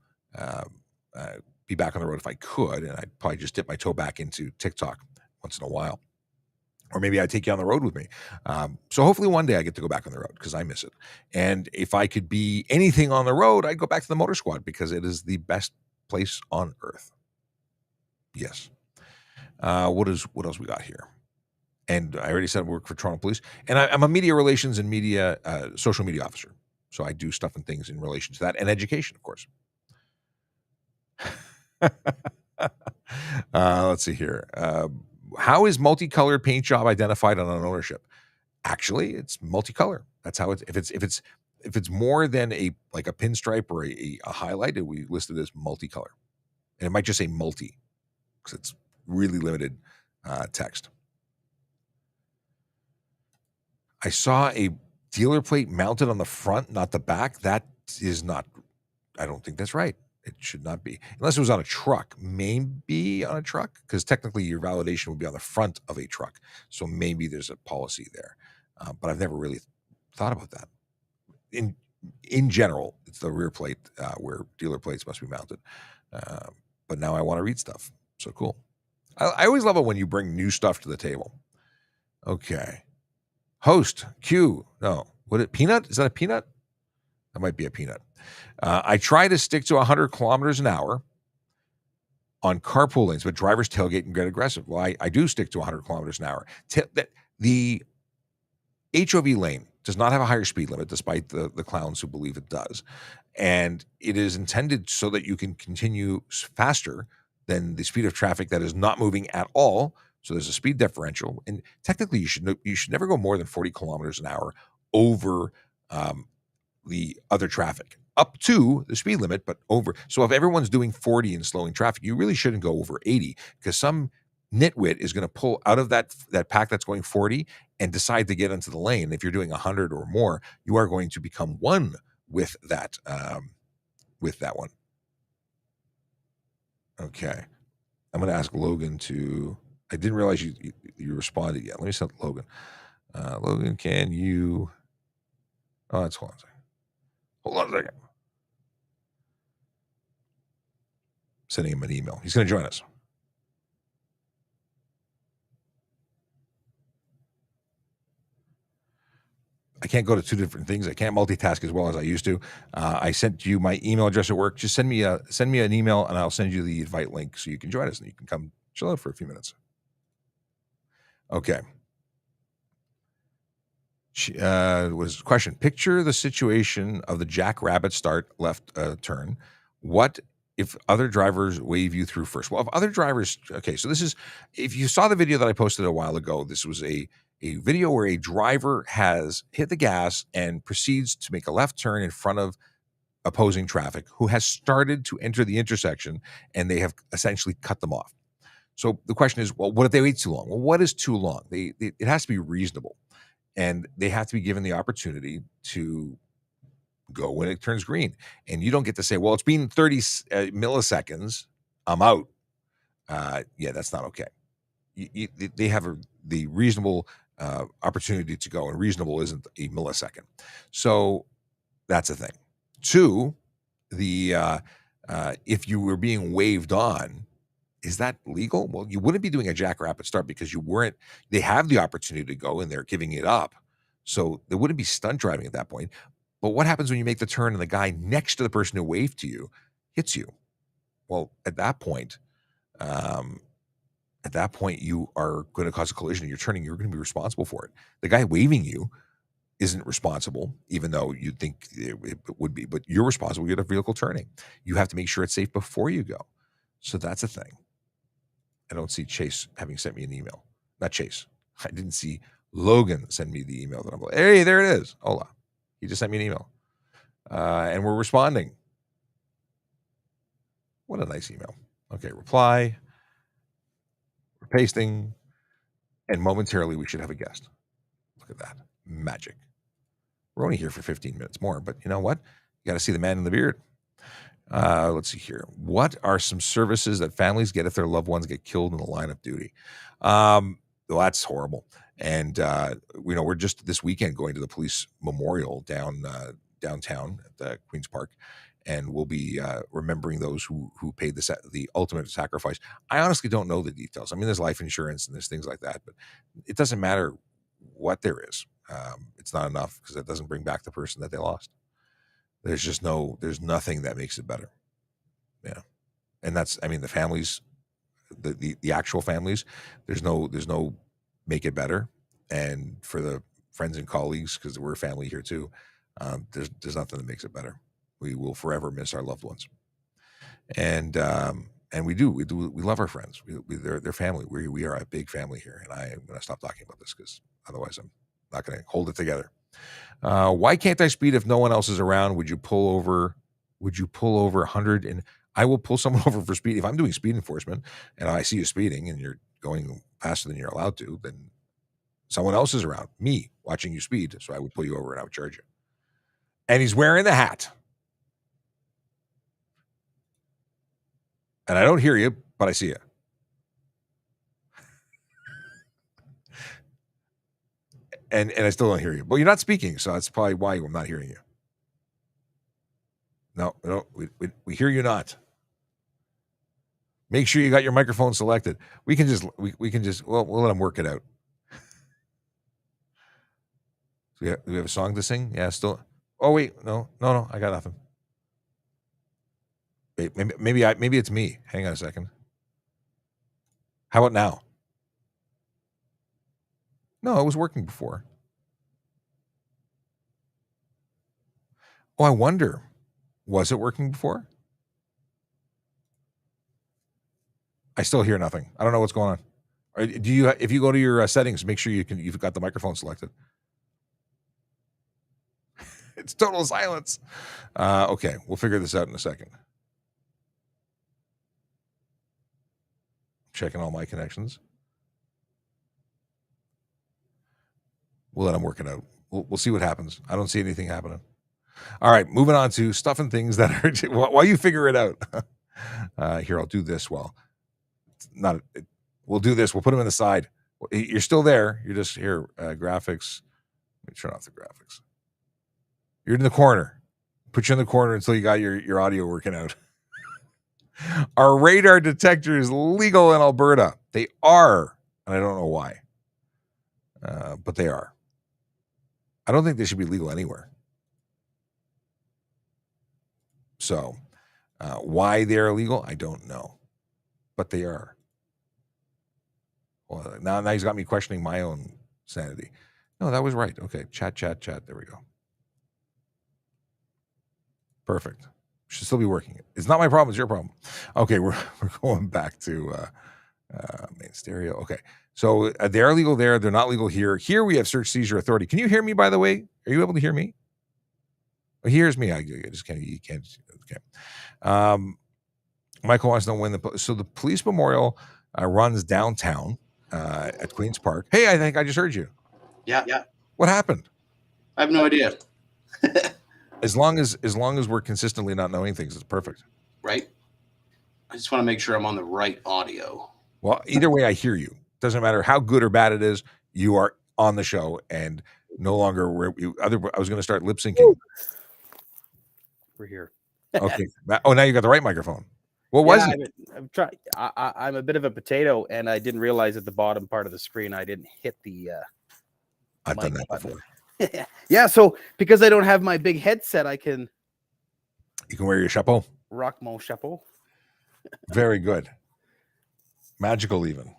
be back on the road if I could, and I'd probably just dip my toe back into TikTok once in a while. Or maybe I'd take you on the road with me. So hopefully one day I get to go back on the road because I miss it. And if I could be anything on the road, I'd go back to the Motor Squad because it is the best place on earth. Yes. What else we got here? And I already said I work for Toronto Police. And I'm a media relations and media social media officer. So I do stuff and things in relation to that and education, of course. Let's see here. How is multicolored paint job identified on an ownership? Actually, it's multicolor. That's how it's if it's more than a pinstripe or a highlight, we list it as multicolor. And it might just say multi because it's really limited text. I saw a dealer plate mounted on the front, not the back. That is not, I don't think that's right. It should not be. Unless it was on a truck. Maybe on a truck, because technically your validation would be on the front of a truck. So maybe there's a policy there. But I've never really thought about that. In general, it's the rear plate where dealer plates must be mounted. But now I want to read stuff. So cool. I always love it when you bring new stuff to the table. Okay. Host, Q. No. Peanut? Is that a peanut? That might be a peanut. I try to stick to 100 kilometers an hour on carpool lanes, but drivers tailgate and get aggressive. Well, I do stick to 100 kilometers an hour. The HOV lane does not have a higher speed limit, despite the clowns who believe it does. And it is intended so that you can continue faster than the speed of traffic that is not moving at all. So there's a speed differential. And technically, you should never go more than 40 kilometers an hour over the other traffic, up to the speed limit, but over. So if everyone's doing 40 and slowing traffic, you really shouldn't go over 80, because some nitwit is going to pull out of that pack that's going 40 and decide to get into the lane. If you're doing 100 or more, you are going to become one with that one. Okay. I'm going to ask Logan to, I didn't realize you responded yet. Let me send Logan. Logan, can you, hold on a second. Hold on a second. Sending him an email. He's going to join us. I can't go to two different things. I can't multitask as well as I used to. I sent you my email address at work. Just send me an email and I'll send you the invite link so you can join us and you can come chill out for a few minutes. Okay. Was question. Picture the situation of the jackrabbit start left turn. What if other drivers wave you through first? Well, if other drivers, okay, so this is, if you saw the video that I posted a while ago, this was a video where a driver has hit the gas and proceeds to make a left turn in front of opposing traffic who has started to enter the intersection, and they have essentially cut them off. So the question is, well, what if they wait too long? Well, what is too long? It has to be reasonable, and they have to be given the opportunity to go when it turns green. And you don't get to say, well, it's been 30 milliseconds, I'm out. Yeah, that's not okay. They have the reasonable opportunity to go, and reasonable isn't a millisecond. So that's a thing. Two, if you were being waved on, is that legal? Well, you wouldn't be doing a jackrabbit start because you weren't. They have the opportunity to go and they're giving it up. So there wouldn't be stunt driving at that point. But what happens when you make the turn and the guy next to the person who waved to you hits you? Well, at that point, you are going to cause a collision. You're turning. You're going to be responsible for it. The guy waving you isn't responsible, even though you think it would be. But you're responsible. You get a vehicle turning. You have to make sure it's safe before you go. So that's a thing. I don't see Chase having sent me an email. Not Chase. I didn't see Logan send me the email that I'm like, hey, there it is. Hola. He just sent me an email. And we're responding. What a nice email. Okay, reply. We're pasting. And momentarily we should have a guest. Look at that. Magic. We're only here for 15 minutes more, but you know what? You got to see the man in the beard. Let's see here. What are some services that families get if their loved ones get killed in the line of duty? Well, that's horrible. And we're just this weekend going to the police memorial downtown at the Queen's Park, and we'll be remembering those who paid the ultimate sacrifice. I honestly don't know the details. I mean, there's life insurance and there's things like that, but it doesn't matter what there is. It's not enough because it doesn't bring back the person that they lost. There's nothing that makes it better. Yeah. And that's, I mean, the families, the actual families, there's no make it better. And for the friends and colleagues, because we're a family here too, there's nothing that makes it better. We will forever miss our loved ones. And we love our friends. They're family. We are a big family here. And I am going to stop talking about this because otherwise I'm not going to hold it together. Why can't I speed if no one else is around? Would you pull over 100? And I will pull someone over for speed. If I'm doing speed enforcement and I see you speeding and you're going faster than you're allowed to, then someone else is around, me watching you speed. So I would pull you over and I would charge you. And he's wearing the hat. And I don't hear you, but I see you. And I still don't hear you. But you're not speaking, so that's probably why I'm not hearing you. No, we hear you not. Make sure you got your microphone selected. We can just we'll let him work it out. Do we have a song to sing? Yeah, still. Oh wait, no, I got nothing. Wait, maybe it's me. Hang on a second. How about now? No, it was working before. Oh, I wonder, was it working before? I still hear nothing. I don't know what's going on. If you go to your settings, make sure you've got the microphone selected. It's total silence. Okay, we'll figure this out in a second. Checking all my connections. We'll let them work it out. We'll see what happens. I don't see anything happening. All right, moving on to stuff and things that are while you figure it out. Here, I'll do this. We'll do this. We'll put them in the side. You're still there. You're just here. Graphics. Let me turn off the graphics. You're in the corner. Put you in the corner until you got your audio working out. Our radar detector is legal in Alberta. They are, and I don't know why, but they are. I don't think they should be legal anywhere. So, why they're illegal, I don't know, but they are. Well, now he's got me questioning my own sanity. No, that was right. Okay, chat. There we go. Perfect. Should still be working. It's not my problem. It's your problem. Okay, we're going back to main stereo. Okay, so they're legal there. They're not legal here. Here we have search seizure authority. Can you hear me, by the way? Are you able to hear me? Oh, he hears me. I just can't. You can't. Okay. Michael wants to know when the police memorial runs downtown at Queen's Park. Hey, I think I just heard you. Yeah. What happened? I have no idea. As long as we're consistently not knowing things, it's perfect. Right? I just want to make sure I'm on the right audio. Well, either way, I hear you. Doesn't matter how good or bad it is. You are on the show, and no longer I was going to start lip syncing. We're here. Okay. Oh, now you got the right microphone. What was it? I'm a bit of a potato, and I didn't realize at the bottom part of the screen I didn't hit the. I've done that before. Yeah, so because I don't have my big headset, I can. You can wear your chapeau. Rock mon chapeau. Very good. Magical, even.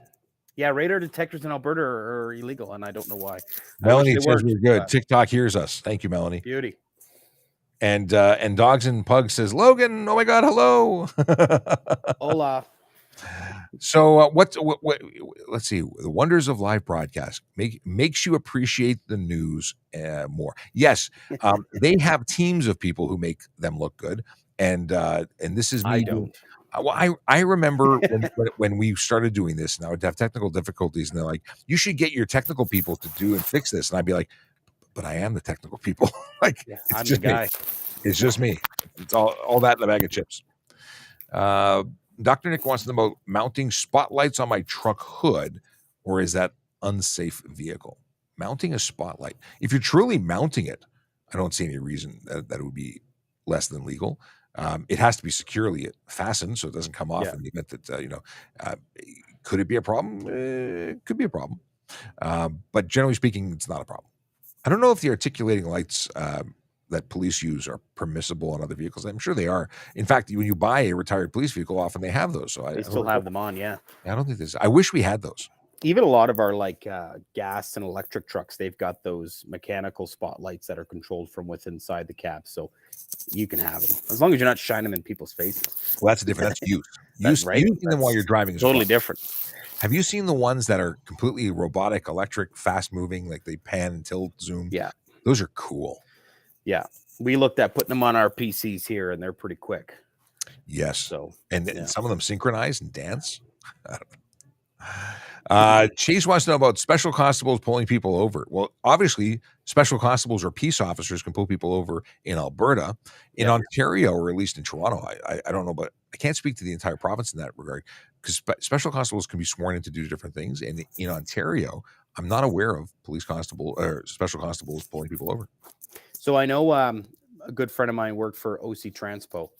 Yeah, radar detectors in Alberta are illegal, and I don't know why. Melanie says we're good. TikTok hears us. Thank you, Melanie. Beauty. And Dogs and Pugs says, Logan, oh my God, hello. Hola. So what let's see, the wonders of live broadcast makes you appreciate the news more. Yes, they have teams of people who make them look good, and this is me. I don't. Well, I remember when we started doing this, and I would have technical difficulties, and they're like, you should get your technical people to do and fix this, and I'd be like, but I am the technical people. Like, yeah, it's I'm just the guy. me. It's just me. It's all that in a bag of chips. Dr. Nick wants to know about mounting spotlights on my truck hood, or is that unsafe vehicle? Mounting a spotlight. If you're truly mounting it, I don't see any reason that it would be less than legal. It has to be securely fastened so it doesn't come off in the event that could it be a problem? It could be a problem, but generally speaking, it's not a problem. I don't know if the articulating lights that police use are permissible on other vehicles. I'm sure they are. In fact, when you buy a retired police vehicle, often they have those. So they still have them on. Yeah, I don't think this. I wish we had those. Even a lot of our gas and electric trucks, they've got those mechanical spotlights that are controlled from within inside the cab, so you can have them as long as you're not shining them in people's faces. Well, that's different. That's use. Right. Using them while you're driving is totally different. Have you seen the ones that are completely robotic, electric, fast moving, like they pan and tilt, zoom? Yeah, those are cool. Yeah, we looked at putting them on our PCs here, and they're pretty quick. Yes. So and some of them synchronize and dance. I don't know. Chase wants to know about special constables pulling people over. Well, obviously, special constables or peace officers can pull people over in Alberta. In Ontario, or at least in Toronto, I don't know, but I can't speak to the entire province in that regard, because special constables can be sworn in to do different things. And in Ontario, I'm not aware of police constable or special constables pulling people over. So I know a good friend of mine worked for OC Transpo,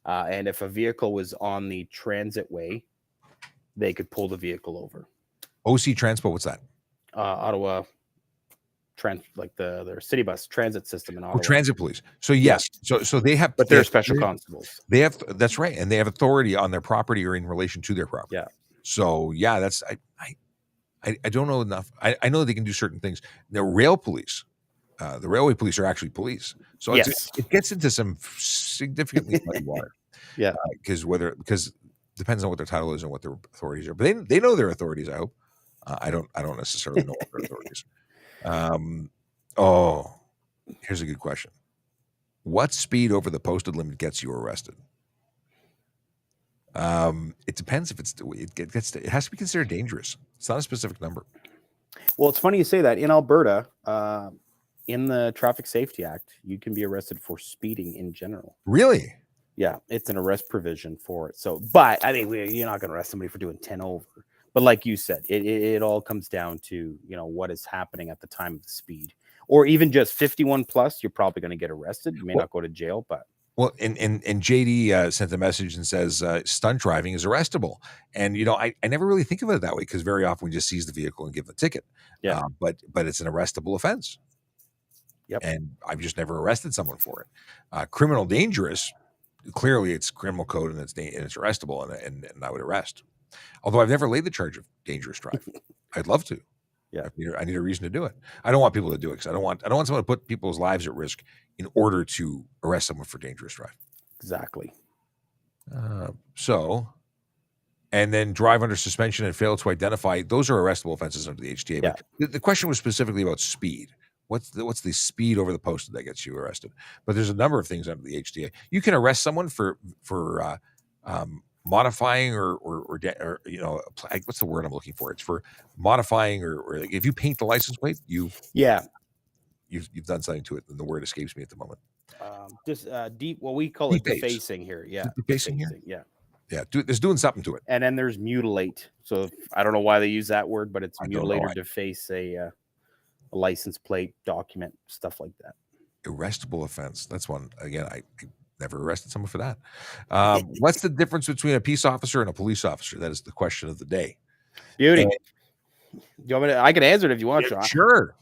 and if a vehicle was on the transit way, they could pull the vehicle over. OC Transpo, what's that? Ottawa, like their city bus transit system in Ottawa. Transit police. So yes, so they have, but they're special constables. They have, that's right, and they have authority on their property or in relation to their property. Yeah. So yeah, that's I don't know enough. I know they can do certain things. The rail police. The railway police are actually police, so it gets into some significantly muddy water. Yeah, because depends on what their title is and what their authorities are. But they know their authorities. I hope. I don't necessarily know what their authorities. Here's a good question: what speed over the posted limit gets you arrested? It depends if it has to be considered dangerous. It's not a specific number. Well, it's funny you say that. In Alberta, in the Traffic Safety Act, you can be arrested for speeding in general. Really? Yeah, it's an arrest provision for it. So, but I think you're not going to arrest somebody for doing 10 over. But like you said, it all comes down to, what is happening at the time of the speed, or even just 51 plus. You're probably going to get arrested. You may not go to jail, but. Well, and JD sent a message and says stunt driving is arrestable. And, I never really think of it that way, because very often we just seize the vehicle and give the ticket. Yeah. But it's an arrestable offense. Yep. And I've just never arrested someone for it. Criminal dangerous, clearly it's criminal code and it's arrestable, and I would arrest. Although I've never laid the charge of dangerous driving. I'd love to. Yeah. I need a reason to do it. I don't want people to do it, because I don't want someone to put people's lives at risk in order to arrest someone for dangerous driving. Exactly. And then drive under suspension and fail to identify, those are arrestable offenses under the HTA. Yeah. But the question was specifically about speed. What's the speed over the posted that gets you arrested? But there's a number of things under the HTA. You can arrest someone for modifying or what's the word I'm looking for? It's for modifying or if you paint the license plate, you've done something to it, and the word escapes me at the moment. We call it defacing here. Yeah, defacing here. Yeah. Yeah, there's doing something to it. And then there's mutilate. So I don't know why they use that word, but it's mutilate or deface a license plate, document, stuff like that. Arrestable offense. That's one. Again, I never arrested someone for that. What's the difference between a peace officer and a police officer? That is the question of the day. Beauty. Do you want me I can answer it if you want, Sean. Sure.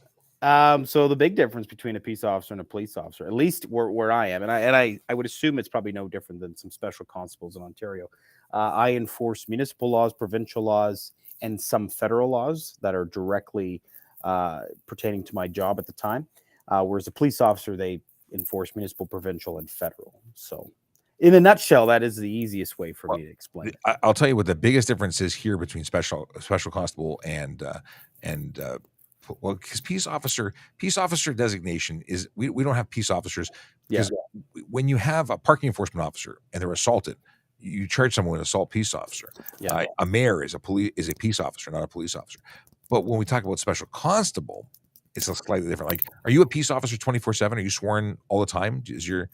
So the big difference between a peace officer and a police officer, at least where I am, and I would assume it's probably no different than some special constables in Ontario. I enforce municipal laws, provincial laws, and some federal laws that are directly pertaining to my job at the time. Whereas a police officer, they enforce municipal, provincial, and federal. So in a nutshell, that is the easiest way for me to explain it. I'll tell you what the biggest difference is here between special constable and because peace officer designation is we don't have peace officers, because when you have a parking enforcement officer and they're assaulted, you charge someone with assault peace officer. A mayor is a peace officer, not a police officer. But when we talk about special constable, it's slightly different. Like, are you a peace officer 24/7? Are you sworn all the time? Is your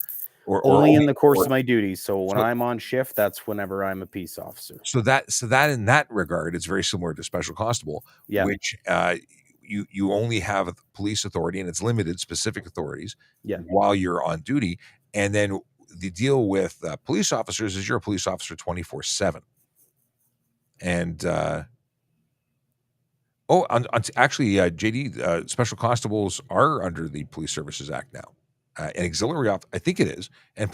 only in the course of my duties? So when I'm on shift, that's whenever I'm a peace officer. So that in that regard, it's very similar to special constable, which you only have police authority, and it's limited specific authorities while you're on duty. And then the deal with police officers is you're a police officer 24/7. And actually, JD, special constables are under the Police Services Act now. And auxiliary I think it is, and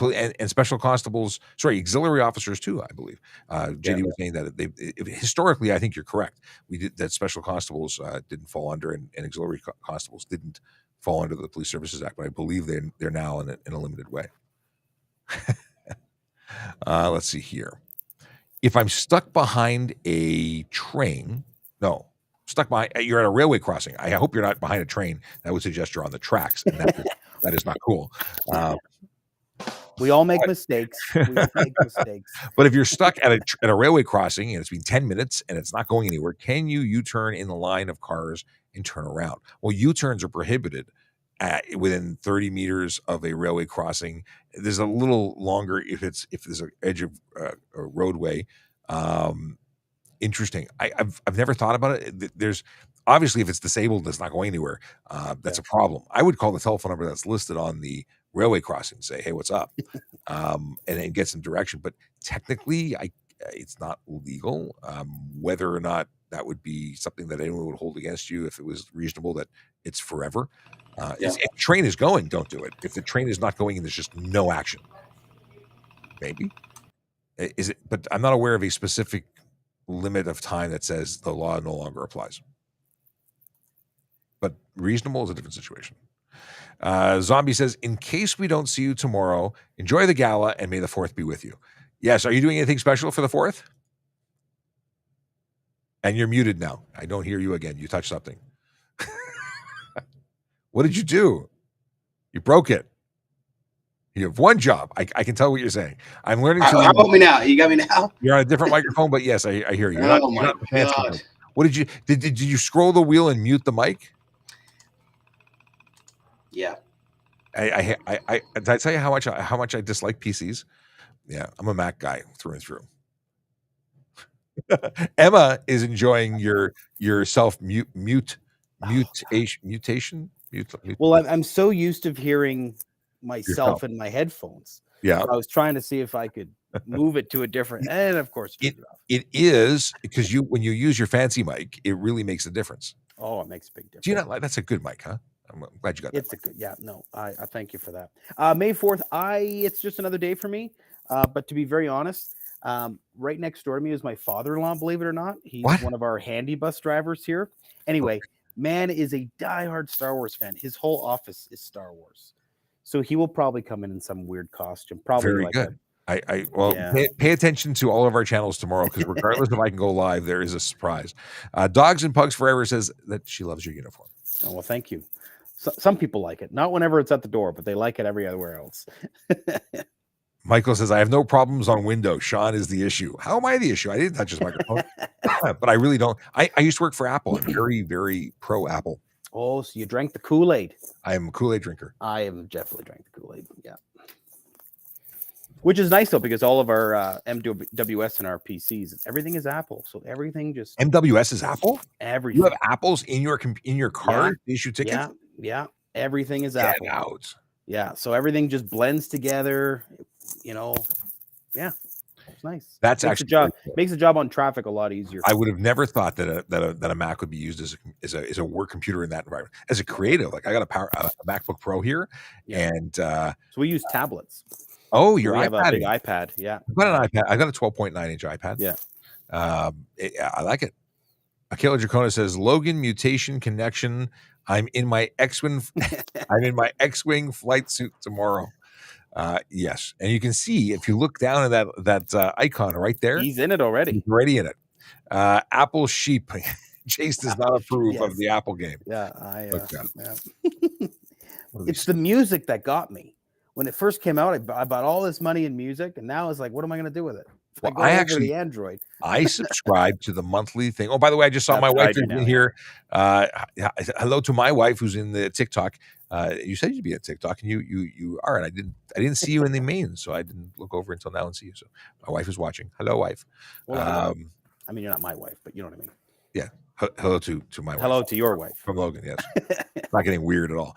special constables, auxiliary officers too, I believe. JD was saying that historically, I think you're correct. We did that. Special constables didn't fall under, and auxiliary constables didn't fall under the Police Services Act, but I believe they're now in a limited way. Let's see here. If I'm stuck behind a train, you're at a railway crossing. I hope you're not behind a train. That would suggest you're on the tracks, and that is not cool. We all make mistakes. But if you're stuck at a railway crossing and it's been 10 minutes and it's not going anywhere, can you U-turn in the line of cars and turn around? Well, U-turns are prohibited within 30 meters of a railway crossing. There's a little longer if there's an edge of a roadway. Interesting. I've never thought about it. There's obviously, if it's disabled, it's not going anywhere. That's a problem. I would call the telephone number that's listed on the railway crossing and say, "Hey, what's up?" And get some direction. But technically, it's not legal. Whether or not that would be something that anyone would hold against you if it was reasonable that it's forever. If the train is going, don't do it. If the train is not going and there's just no action, maybe. Is it? But I'm not aware of a specific limit of time that says the law no longer applies. But reasonable is a different situation. Zombie says, in case we don't see you tomorrow, enjoy the gala and may the 4th be with you. Yes. Are you doing anything special for the 4th? And you're muted now. I don't hear you again. You touched something. What did you do? You broke it. You have one job. I can tell what you're saying. I'm learning to. How about me now? You got me now? You're on a different microphone, but yes, I hear you. You're my God. What did you did you scroll the wheel and mute the mic? Yeah. Did I tell you how much I dislike PCs? Yeah, I'm a Mac guy through and through. Emma is enjoying your self mutation. Well, I'm so used to hearing myself in my headphones. Yeah, I was trying to see if I could move it to a different, and of course it is because when you use your fancy mic, it really makes a difference. Oh, it makes a big difference. Do you not like that's a good mic, huh? I'm glad you got it's that. It's a good, yeah. No, I thank you for that. May 4th, it's just another day for me. But to be very honest, right next door to me is my father-in-law. Believe it or not, he's one of our handy bus drivers here. Anyway, man is a diehard Star Wars fan. His whole office is Star Wars. So he will probably come in some weird costume. Probably very good. Pay attention to all of our channels tomorrow because regardless if I can go live, there is a surprise. Dogs and Pugs Forever says that she loves your uniform. Oh, well, thank you. Some people like it. Not whenever it's at the door, but they like it everywhere else. Michael says, I have no problems on Windows. Sean is the issue. How am I the issue? I didn't touch his microphone. But I really don't. I used to work for Apple. I'm very, very pro Apple. Oh, so you drank the Kool-Aid. I am a Kool-Aid drinker. I am definitely drank the Kool-Aid. Yeah. Which is nice though, because all of our MWS and our PCs, everything is Apple. So everything just MWS is Apple. Everything. You have Apples in your car. They issue tickets. Yeah. Everything is Apple. Get out. Yeah. So everything just blends together. Yeah. It's nice. That's makes actually the job makes the job on traffic a lot easier. I would have never thought that a Mac would be used as a work computer in that environment. As a creative, like I got a MacBook Pro here, and so we use tablets. Oh, your iPad. Have a big iPad. Yeah. I've got an iPad. I got a 12.9-inch iPad. Yeah. I like it. Akela Dracona says, Logan mutation connection. I'm in my X-Wing. I'm in my X-Wing flight suit tomorrow. Yes, and you can see if you look down at that icon right there. He's in it already. He's already in it. Apple sheep. Chase does not approve of the Apple game. Yeah, it's the music that got me. When it first came out, I bought all this money in music, and now it's like, what am I going to do with it? Well, I actually the Android. I subscribe to the monthly thing. Oh, by the way, I just saw my wife in here. Hello to my wife who's in the TikTok. You said you'd be at TikTok, and you are, and I didn't see you in the main, so I didn't look over until now and see you. So my wife is watching. Hello, wife. Well, I mean, you're not my wife, but you know what I mean. Yeah. Hello to my wife. Hello to your wife from Logan. Yes. It's not getting weird at all.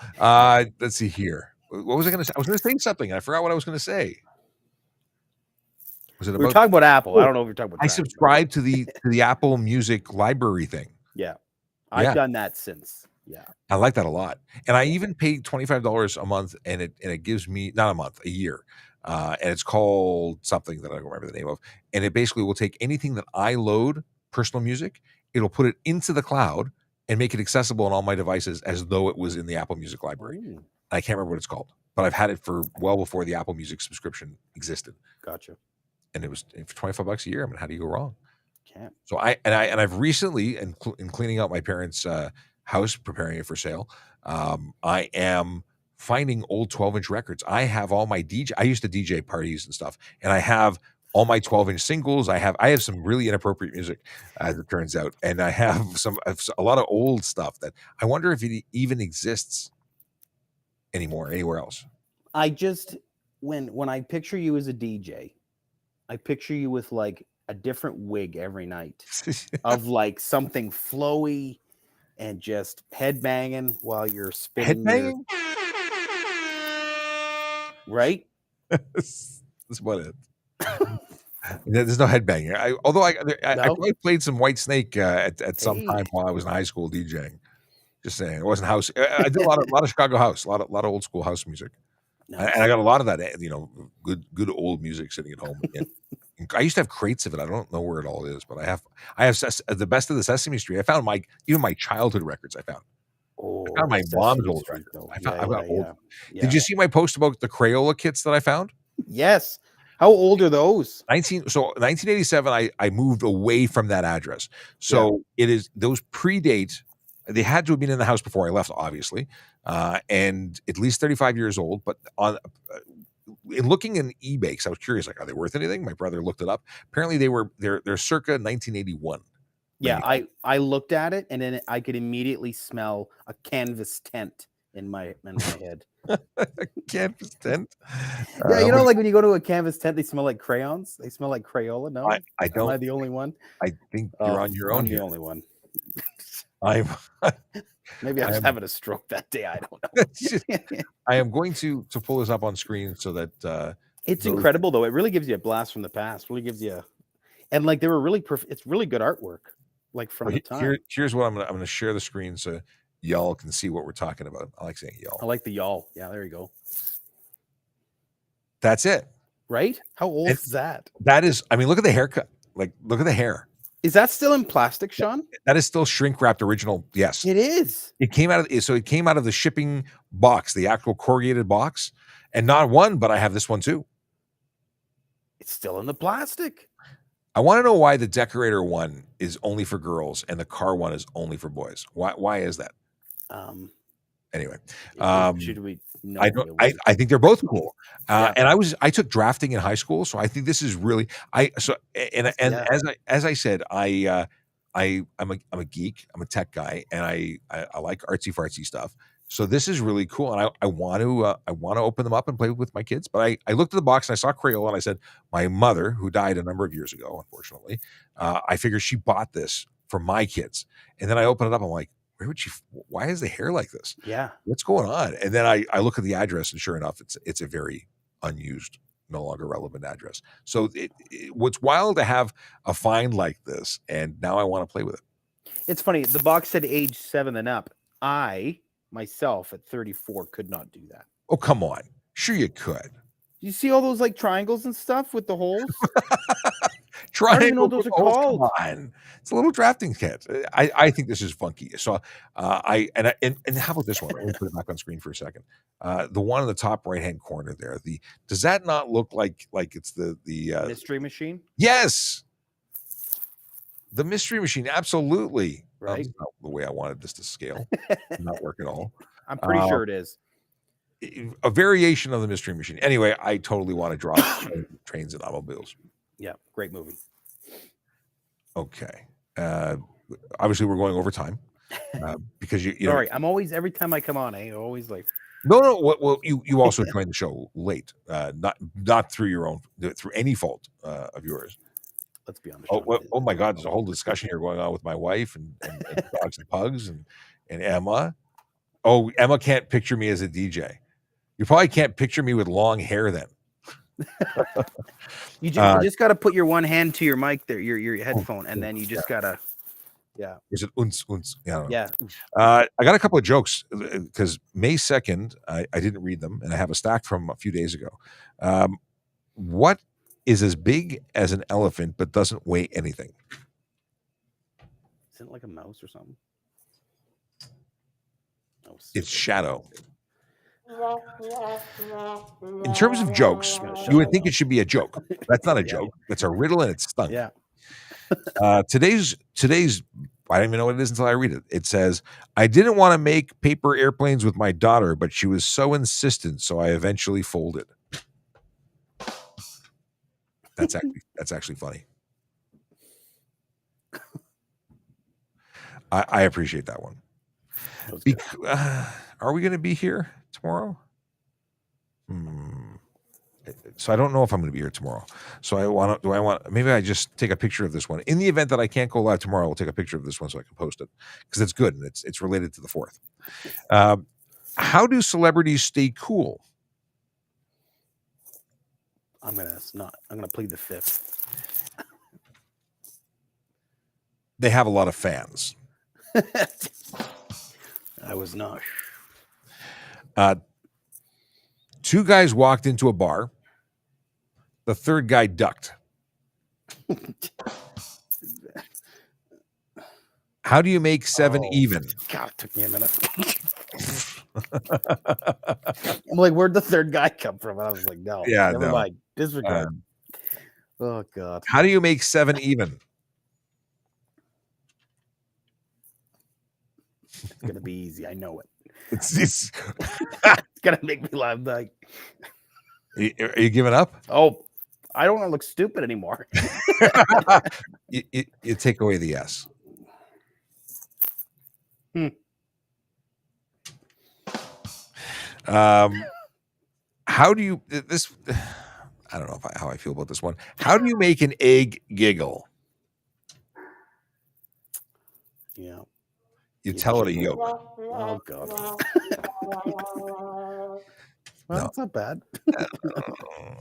Let's see here. What was I going to say? I was going to say something. I forgot what I was going to say. Was it We were about? talking about Apple. I Oh, don't know if you're talking about I trash. subscribed to the Apple Music library thing. Yeah. Yeah. I've done that since. Yeah. I like that a lot. And I even paid $25 a month, and it gives me, not a month, a year. And it's called something that I don't remember the name of. And it basically will take anything that I load, personal music, it'll put it into the cloud and make it accessible on all my devices as though it was in the Apple Music library. Ooh, I can't remember what it's called, but I've had it for well before the Apple Music subscription existed. gotcha. And it was for $25 a year. I mean, how do you go wrong? Can't. So I've recently, in cleaning out my parents' house, preparing it for sale, I am finding old 12-inch records. I have all my I used to DJ parties and stuff, and I have all my 12-inch singles. I have some really inappropriate music, as it turns out, and I have a lot of old stuff that I wonder if it even exists anymore anywhere else. I just when I picture you as a DJ, I picture you with like a different wig every night of like something flowy and just headbanging while you're spinning. Headbanging? Right? That's about it. There's no headbanging. Although I probably played some White Snake at some time while I was in high school DJing. Just saying, it wasn't house. I did a lot of Chicago house, a lot of old school house music, and I got a lot of that. Good old music sitting at home. And I used to have crates of it. I don't know where it all is, but I have the best of the Sesame Street. I found even my childhood records. I found my mom's old records. I've got old. Did you see my post about the Crayola kits that I found? Yes. How old are those? 1987. I moved away from that address, so it is those predate. They had to have been in the house before I left, obviously, and at least 35 years old. But in looking in eBay, because I was curious, like, are they worth anything? My brother looked it up. Apparently, they're circa 1981. Yeah, I looked at it, and then I could immediately smell a canvas tent in my head. Canvas tent? Yeah, like when you go to a canvas tent, they smell like crayons. They smell like Crayola. No, I don't. Am I the only one? I think you're on your own. I'm here. the only one. Maybe I was having a stroke that day. I don't know. I am going to pull this up on screen so that it's incredible though. It really gives you a blast from the past. Really gives you, and like they were really it's really good artwork. Like from the time. Here's what I'm gonna share the screen so y'all can see what we're talking about. I like saying y'all. I like the y'all. Yeah, there you go. That's it. Right? How old is that? That is. I mean, look at the haircut. Like, look at the hair. Is that still in plastic, Sean? That is still shrink wrapped original. Yes, it is. It came out of the shipping box, the actual corrugated box, and not one, but I have this one too. It's still in the plastic. I want to know why the decorator one is only for girls and the car one is only for boys. Why is that? Anyway, should we? No, I think they're both cool. And I took drafting in high school, so I think this is really as I said, I'm a geek, I'm a tech guy, and I like artsy fartsy stuff. So this is really cool, and I want to open them up and play with my kids. But I looked at the box and I saw Crayola, and I said, my mother, who died a number of years ago, unfortunately, I figured she bought this for my kids. And then I opened it up, I'm like, why is the hair like this? Yeah. What's going on? And then I look at the address, and sure enough, it's a very unused, no longer relevant address. So what's wild to have a find like this, and now I want to play with it. It's funny. The box said age 7 and up. I myself at 34 could not do that. Oh, come on. Sure you could. You see all those like triangles and stuff with the holes? Triangles, I don't even know what those are called. Come on. It's a little drafting kit. I think this is funky. So and how about this one? Let me put it back on screen for a second. The one in the top right hand corner there. Does that not look like it's the Mystery Machine? Yes. The Mystery Machine, absolutely. Right. That's not the way I wanted this to scale. Not work at all. I'm pretty sure it is. A variation of the Mystery Machine. Anyway, I totally want to draw trains and automobiles. Yeah, great movie. Okay. Obviously, we're going over time because you. Sorry, I'm always every time I come on, always like. No. Well, you also joined the show late, not through any fault of yours. Let's be honest. Oh my God! There's a whole discussion here going on with my wife and dogs and pugs and Emma. Oh, Emma can't picture me as a DJ. You probably can't picture me with long hair then. You just got to put your one hand to your mic there, your headphone, and then you just gotta. Yeah. Is it uns? Yeah. I don't know. Yeah. I got a couple of jokes because May 2nd, I didn't read them, and I have a stack from a few days ago. What is as big as an elephant but doesn't weigh anything? Isn't it like a mouse or something? Oh, It's shadow. In terms of jokes, you would think it should be a joke. That's not a joke. That's a riddle, and it's stunk. Yeah. Today's I don't even know what it is until I read it. It says, I didn't want to make paper airplanes with my daughter, but she was so insistent, so I eventually folded. That's actually funny. I appreciate that one. Are we going to be here tomorrow? So I don't know if I'm going to be here tomorrow. So maybe I just take a picture of this one. In the event that I can't go live tomorrow, I'll take a picture of this one so I can post it because it's good and it's related to the 4th. How do celebrities stay cool? I'm gonna plead the 5th. They have a lot of fans. I was not. Two guys walked into a bar. The third guy ducked. How do you make 7 even? God, it took me a minute. I'm like, where'd the third guy come from? And I was like, no. Yeah, never no. mind. Disregard. Oh, God. How do you make 7 even? It's going to be easy. I know it. It's going to make me laugh. Like, are you giving up? Oh, I don't want to look stupid anymore. You take away the S. How do you this? I don't know how I feel about this one. How do you make an egg giggle? Yeah. You tell it a yolk. Oh, God. Well, that's not bad.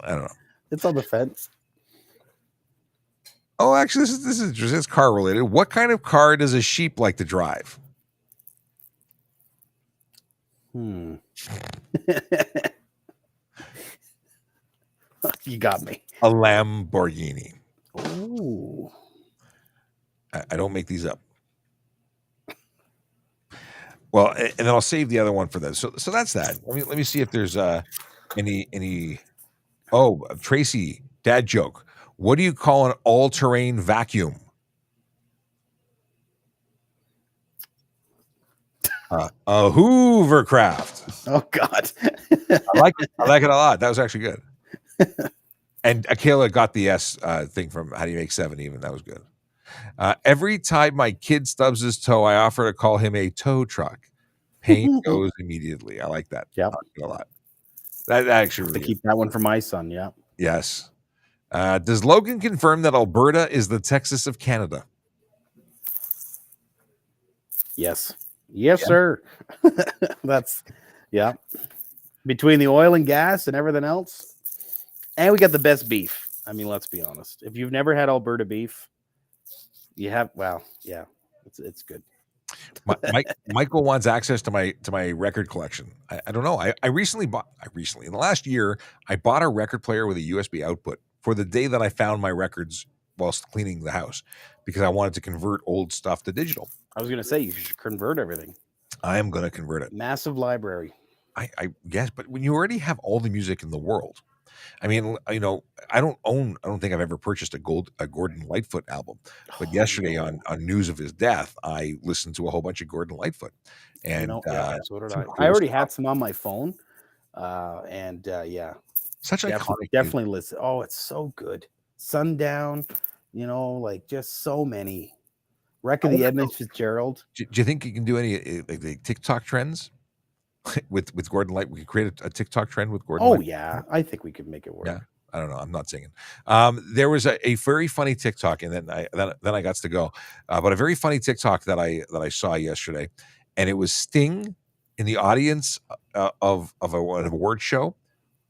I don't know. It's on the fence. Oh, actually, this is interesting. It's car related. What kind of car does a sheep like to drive? You got me. A Lamborghini. Ooh. I don't make these up. Well, and then I'll save the other one for this. So that's that. Let me see if there's any. Oh, Tracy, dad joke. What do you call an all-terrain vacuum? A Hoovercraft. Oh, God. I like it a lot. That was actually good. And Akela got the S thing from How Do You Make 7 Even. That was good. Every time my kid stubs his toe, I offer to call him a tow truck. Pain goes immediately. I like that. Yeah, a lot. That actually really keep that one for my son. Yeah. Yes. Does Logan confirm that Alberta is the Texas of Canada? Yes. Yes, sir. That's between the oil and gas and everything else, and we got the best beef. I mean, let's be honest. If you've never had Alberta beef, you have. Well, yeah, it's good. Michael wants access to my record collection. I don't know. I recently in the last year I bought a record player with a USB output for the day that I found my records whilst cleaning the house because I wanted to convert old stuff to digital. I was going to say you should convert everything. I am going to convert it. Massive library. I guess, but when you already have all the music in the world, I mean, I don't think I've ever purchased a Gordon Lightfoot album. But yesterday on news of his death, I listened to a whole bunch of Gordon Lightfoot. And so did I. I already had some on my phone. Such iconic. Definitely listen. Oh, it's so good. Sundown, like just so many. Wreck of the Edmonds Fitzgerald. Do you think you can do any like the TikTok trends with Gordon Light? We could create a TikTok trend with Gordon. Oh Light. Yeah, I think we could make it work. Yeah, I don't know. I'm not singing. There was a very funny TikTok, and then I got to go. But a very funny TikTok that I saw yesterday, and it was Sting in the audience of an award show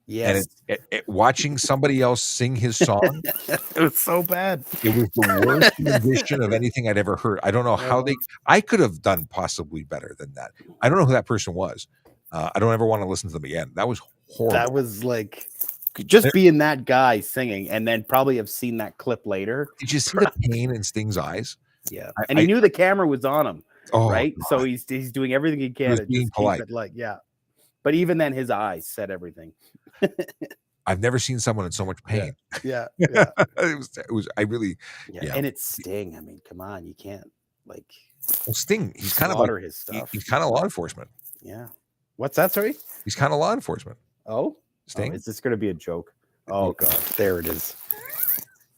Yes. And watching somebody else sing his song, it was so bad. It was the worst rendition of anything I'd ever heard. I don't know how I could have done possibly better than that. I don't know who that person was. I don't ever want to listen to them again. That was horrible. That was like just being that guy singing, and then probably have seen that clip later. Did you see the pain in Sting's eyes? Yeah, and he knew the camera was on him, right? God. So he's doing everything he can to being just polite. keep it like, yeah. But even then, his eyes said everything. I've never seen someone in so much pain. Yeah. it was. I really. Yeah. And it's Sting. I mean, come on, you can't like. Well, Sting. He's kind of like his stuff. He's kind of law enforcement. Yeah. What's that? Sorry. He's kind of law enforcement. Oh, Sting. Is this going to be a joke? Oh God, there it is.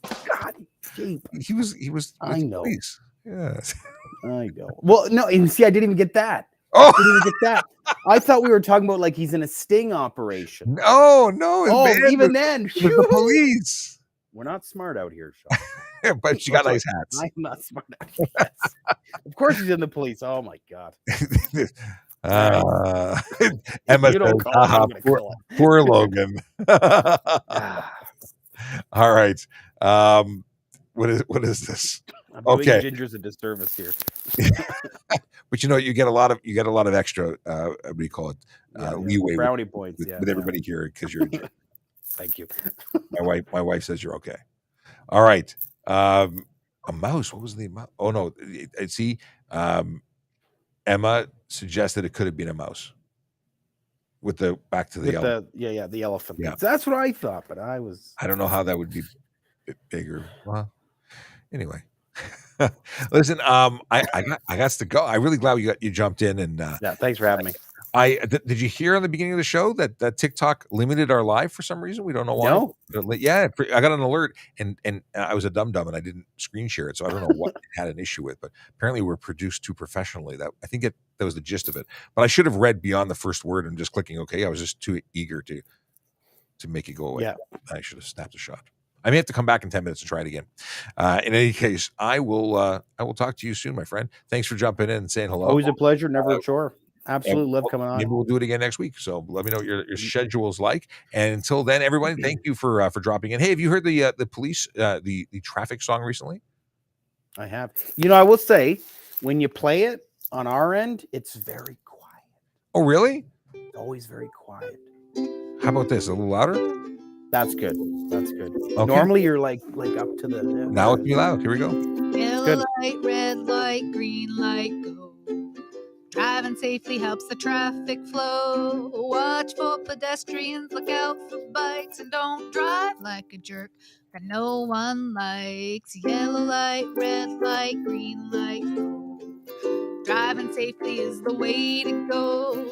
God, he was. I know. Police. Yes. I know. Well, no, and see, I didn't even get that. Oh, I didn't even get that. I thought we were talking about like he's in a sting operation. No. Oh, even then, the police. We're not smart out here, Sean. But she got nice hats. I'm not smart out here. Yes. Of course, he's in the police. Oh my God. Emma says, poor Logan. All right. What is this? I'm doing Ginger's a disservice here. But you get a lot of extra what do you call it? Leeway brownie points with everybody here because you're Thank you. my wife says you're okay. All right. A mouse. What was the mouse? Oh no. See, Emma suggested it could have been a mouse. With the back to the elephant. The elephant. Yeah. That's what I thought, but I don't know how that would be bigger. Well, anyway. Listen, I got to go. I'm really glad you jumped in and thanks for having me. Did you hear on the beginning of the show that TikTok limited our live for some reason? We don't know why. No. Yeah, I got an alert and I was a dum and I didn't screen share it, so I don't know what it had an issue with. But apparently we're produced too professionally. I think that was the gist of it. But I should have read beyond the first word and just clicking OK. I was just too eager to make it go away. Yeah, I should have snapped a shot. I may have to come back in 10 minutes and try it again. In any case, I will talk to you soon, my friend. Thanks for jumping in and saying hello. Always a pleasure, never a chore. Absolutely love coming on. Maybe we'll do it again next week. So let me know what your schedule's like. And until then, everybody, thank you for dropping in. Hey, have you heard the police the traffic song recently? I have. I will say when you play it on our end, it's very quiet. Oh, really? Always very quiet. How about this? A little louder? That's good. That's good. Okay. Normally you're like up to the now it's me loud. Here we go. Yellow light, red light, green light, go. Driving safely helps the traffic flow. Watch for pedestrians, look out for bikes, and don't drive like a jerk that no one likes. Yellow light, red light, green light, go. Driving safely is the way to go.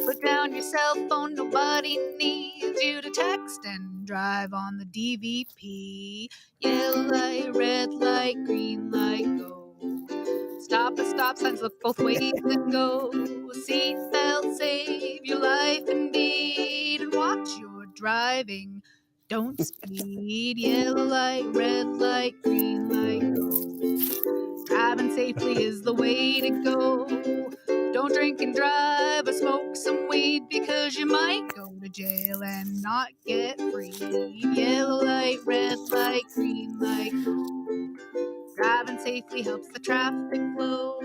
Put down your cell phone, nobody needs you to text and drive on the DVP. Yellow light, red light, green light, go. Stop at stop signs, look both ways and go. Seatbelt, save your life indeed. And watch your driving, don't speed. Yellow light, red light, green light, go. Driving safely is the way to go. Don't drink and drive or smoke some weed, because you might go to jail and not get free. Yellow light, red light, green light, go. Driving safely helps the traffic flow.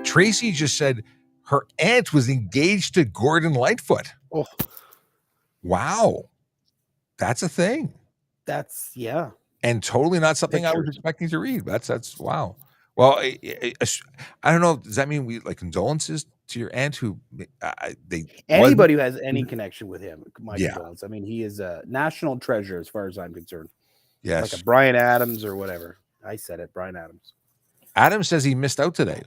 Tracy just said her aunt was engaged to Gordon Lightfoot. Oh, wow, that's a thing. Yeah, and totally not something I was expecting to read. That's wow. Well, I don't know. Does that mean we like condolences to your aunt who anybody who has any connection with him? My condolence. I mean, he is a national treasure as far as I'm concerned. Yes, like a Brian Adams or whatever. I said it, Brian Adams. Adam says he missed out today.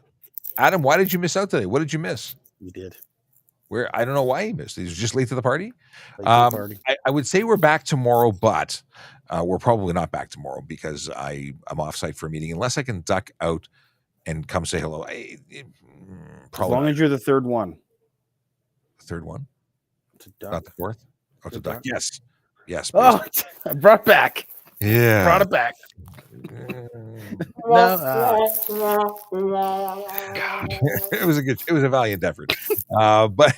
Adam, why did you miss out today? What did you miss? You did. Where I don't know why he missed. He was just late to the party. I would say we're back tomorrow, but we're probably not back tomorrow because I'm offsite for a meeting unless I can duck out and come say hello. As long as you're the third one. The third one? To duck. Not the fourth? Oh, to duck. Yes. Yes. Oh, I brought back. Yeah. Brought it back. It was a valiant effort. But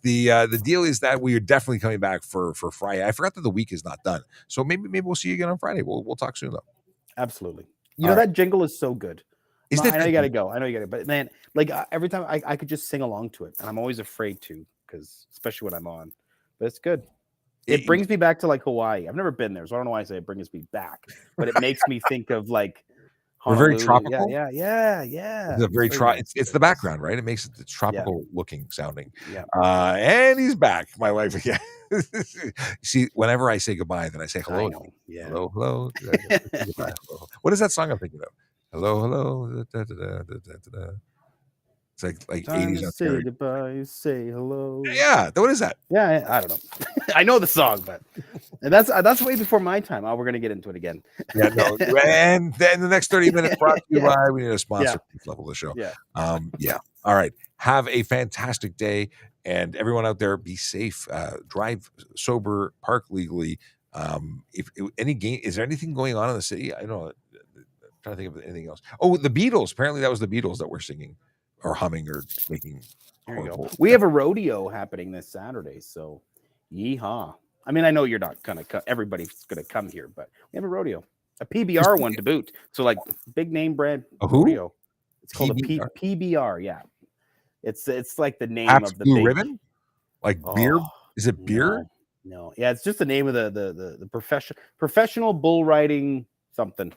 the deal is that we are definitely coming back for Friday. I forgot that the week is not done. So maybe we'll see you again on Friday. We'll talk soon though. Absolutely. You know, that jingle is so good. I know you gotta go. But man, like every time I could just sing along to it, and I'm always afraid to, because especially when I'm on. But it's good. It brings me back to like Hawaii. I've never been there, so I don't know why I say it brings me back, but it makes me think of like we're very tropical. Yeah. It's a very it's the background, right? It makes it tropical looking sounding. Yeah. And he's back, my wife again. See, whenever I say goodbye, then I say hello. Yeah. Hello. Goodbye, hello. What is that song I'm thinking of? Hello. It's like Time 80s. to say goodbye, say hello. Yeah, what is that? Yeah, I don't know. I know the song, but that's way before my time. Oh, we're gonna get into it again. Yeah, no. And then the next 30 minutes brought to you by, we need a sponsor level of the show. Yeah. All right. Have a fantastic day, and everyone out there, be safe. Drive sober, park legally. If any game, is there anything going on in the city? I don't know. I'm trying to think of anything else. Oh, the Beatles. Apparently, that was the Beatles that were singing or humming or making. There you go. We have a rodeo happening this Saturday, so yeehaw. I mean, I know you're not gonna everybody's gonna come here, but we have a rodeo, a PBR one to boot. So like big name brand rodeo. It's called a PBR. Yeah, it's like the name of the Blue Ribbon, like beer. Is it beer? No. Yeah, it's just the name of the professional bull riding something.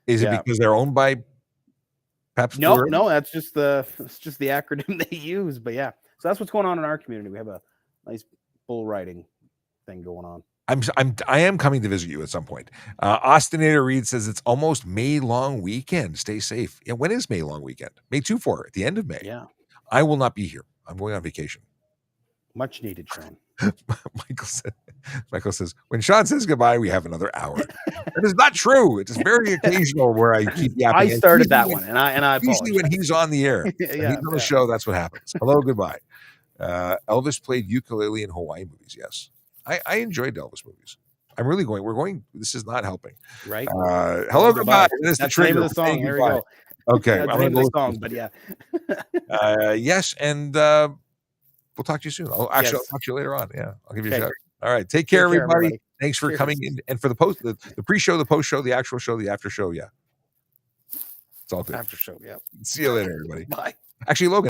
Is it because they're owned by Pabst? No, that's just the acronym they use. But yeah, so that's what's going on in our community. We have a nice bull riding thing going on. I am coming to visit you at some point. Austinator Reed says it's almost May long weekend. Stay safe. Yeah, when is May long weekend? May 2-4 at the end of May. Yeah, I will not be here. I'm going on vacation. Much needed, Sean. Michael says, when Sean says goodbye, we have another hour. That is not true. It is very occasional where I keep yapping. I started that one, and I usually when he's on the air, he's on the show, that's what happens. Hello, goodbye. Elvis played ukulele in Hawaii movies. Yes, I enjoyed Elvis movies. I'm really going. We're going. This is not helping. Right. Hello, goodbye. That's the trigger. Name of the song. Here we go. Okay. I'm going to the song, but yeah. Yes, and we'll talk to you soon. I'll talk to you later on. Yeah, I'll give you a shout. All right. Take care, everybody. Thanks for coming in, and for the pre-show, the post-show, the actual show, the after show. Yeah, it's all good. After show. Yeah. See you later, everybody. Bye. Actually, Logan.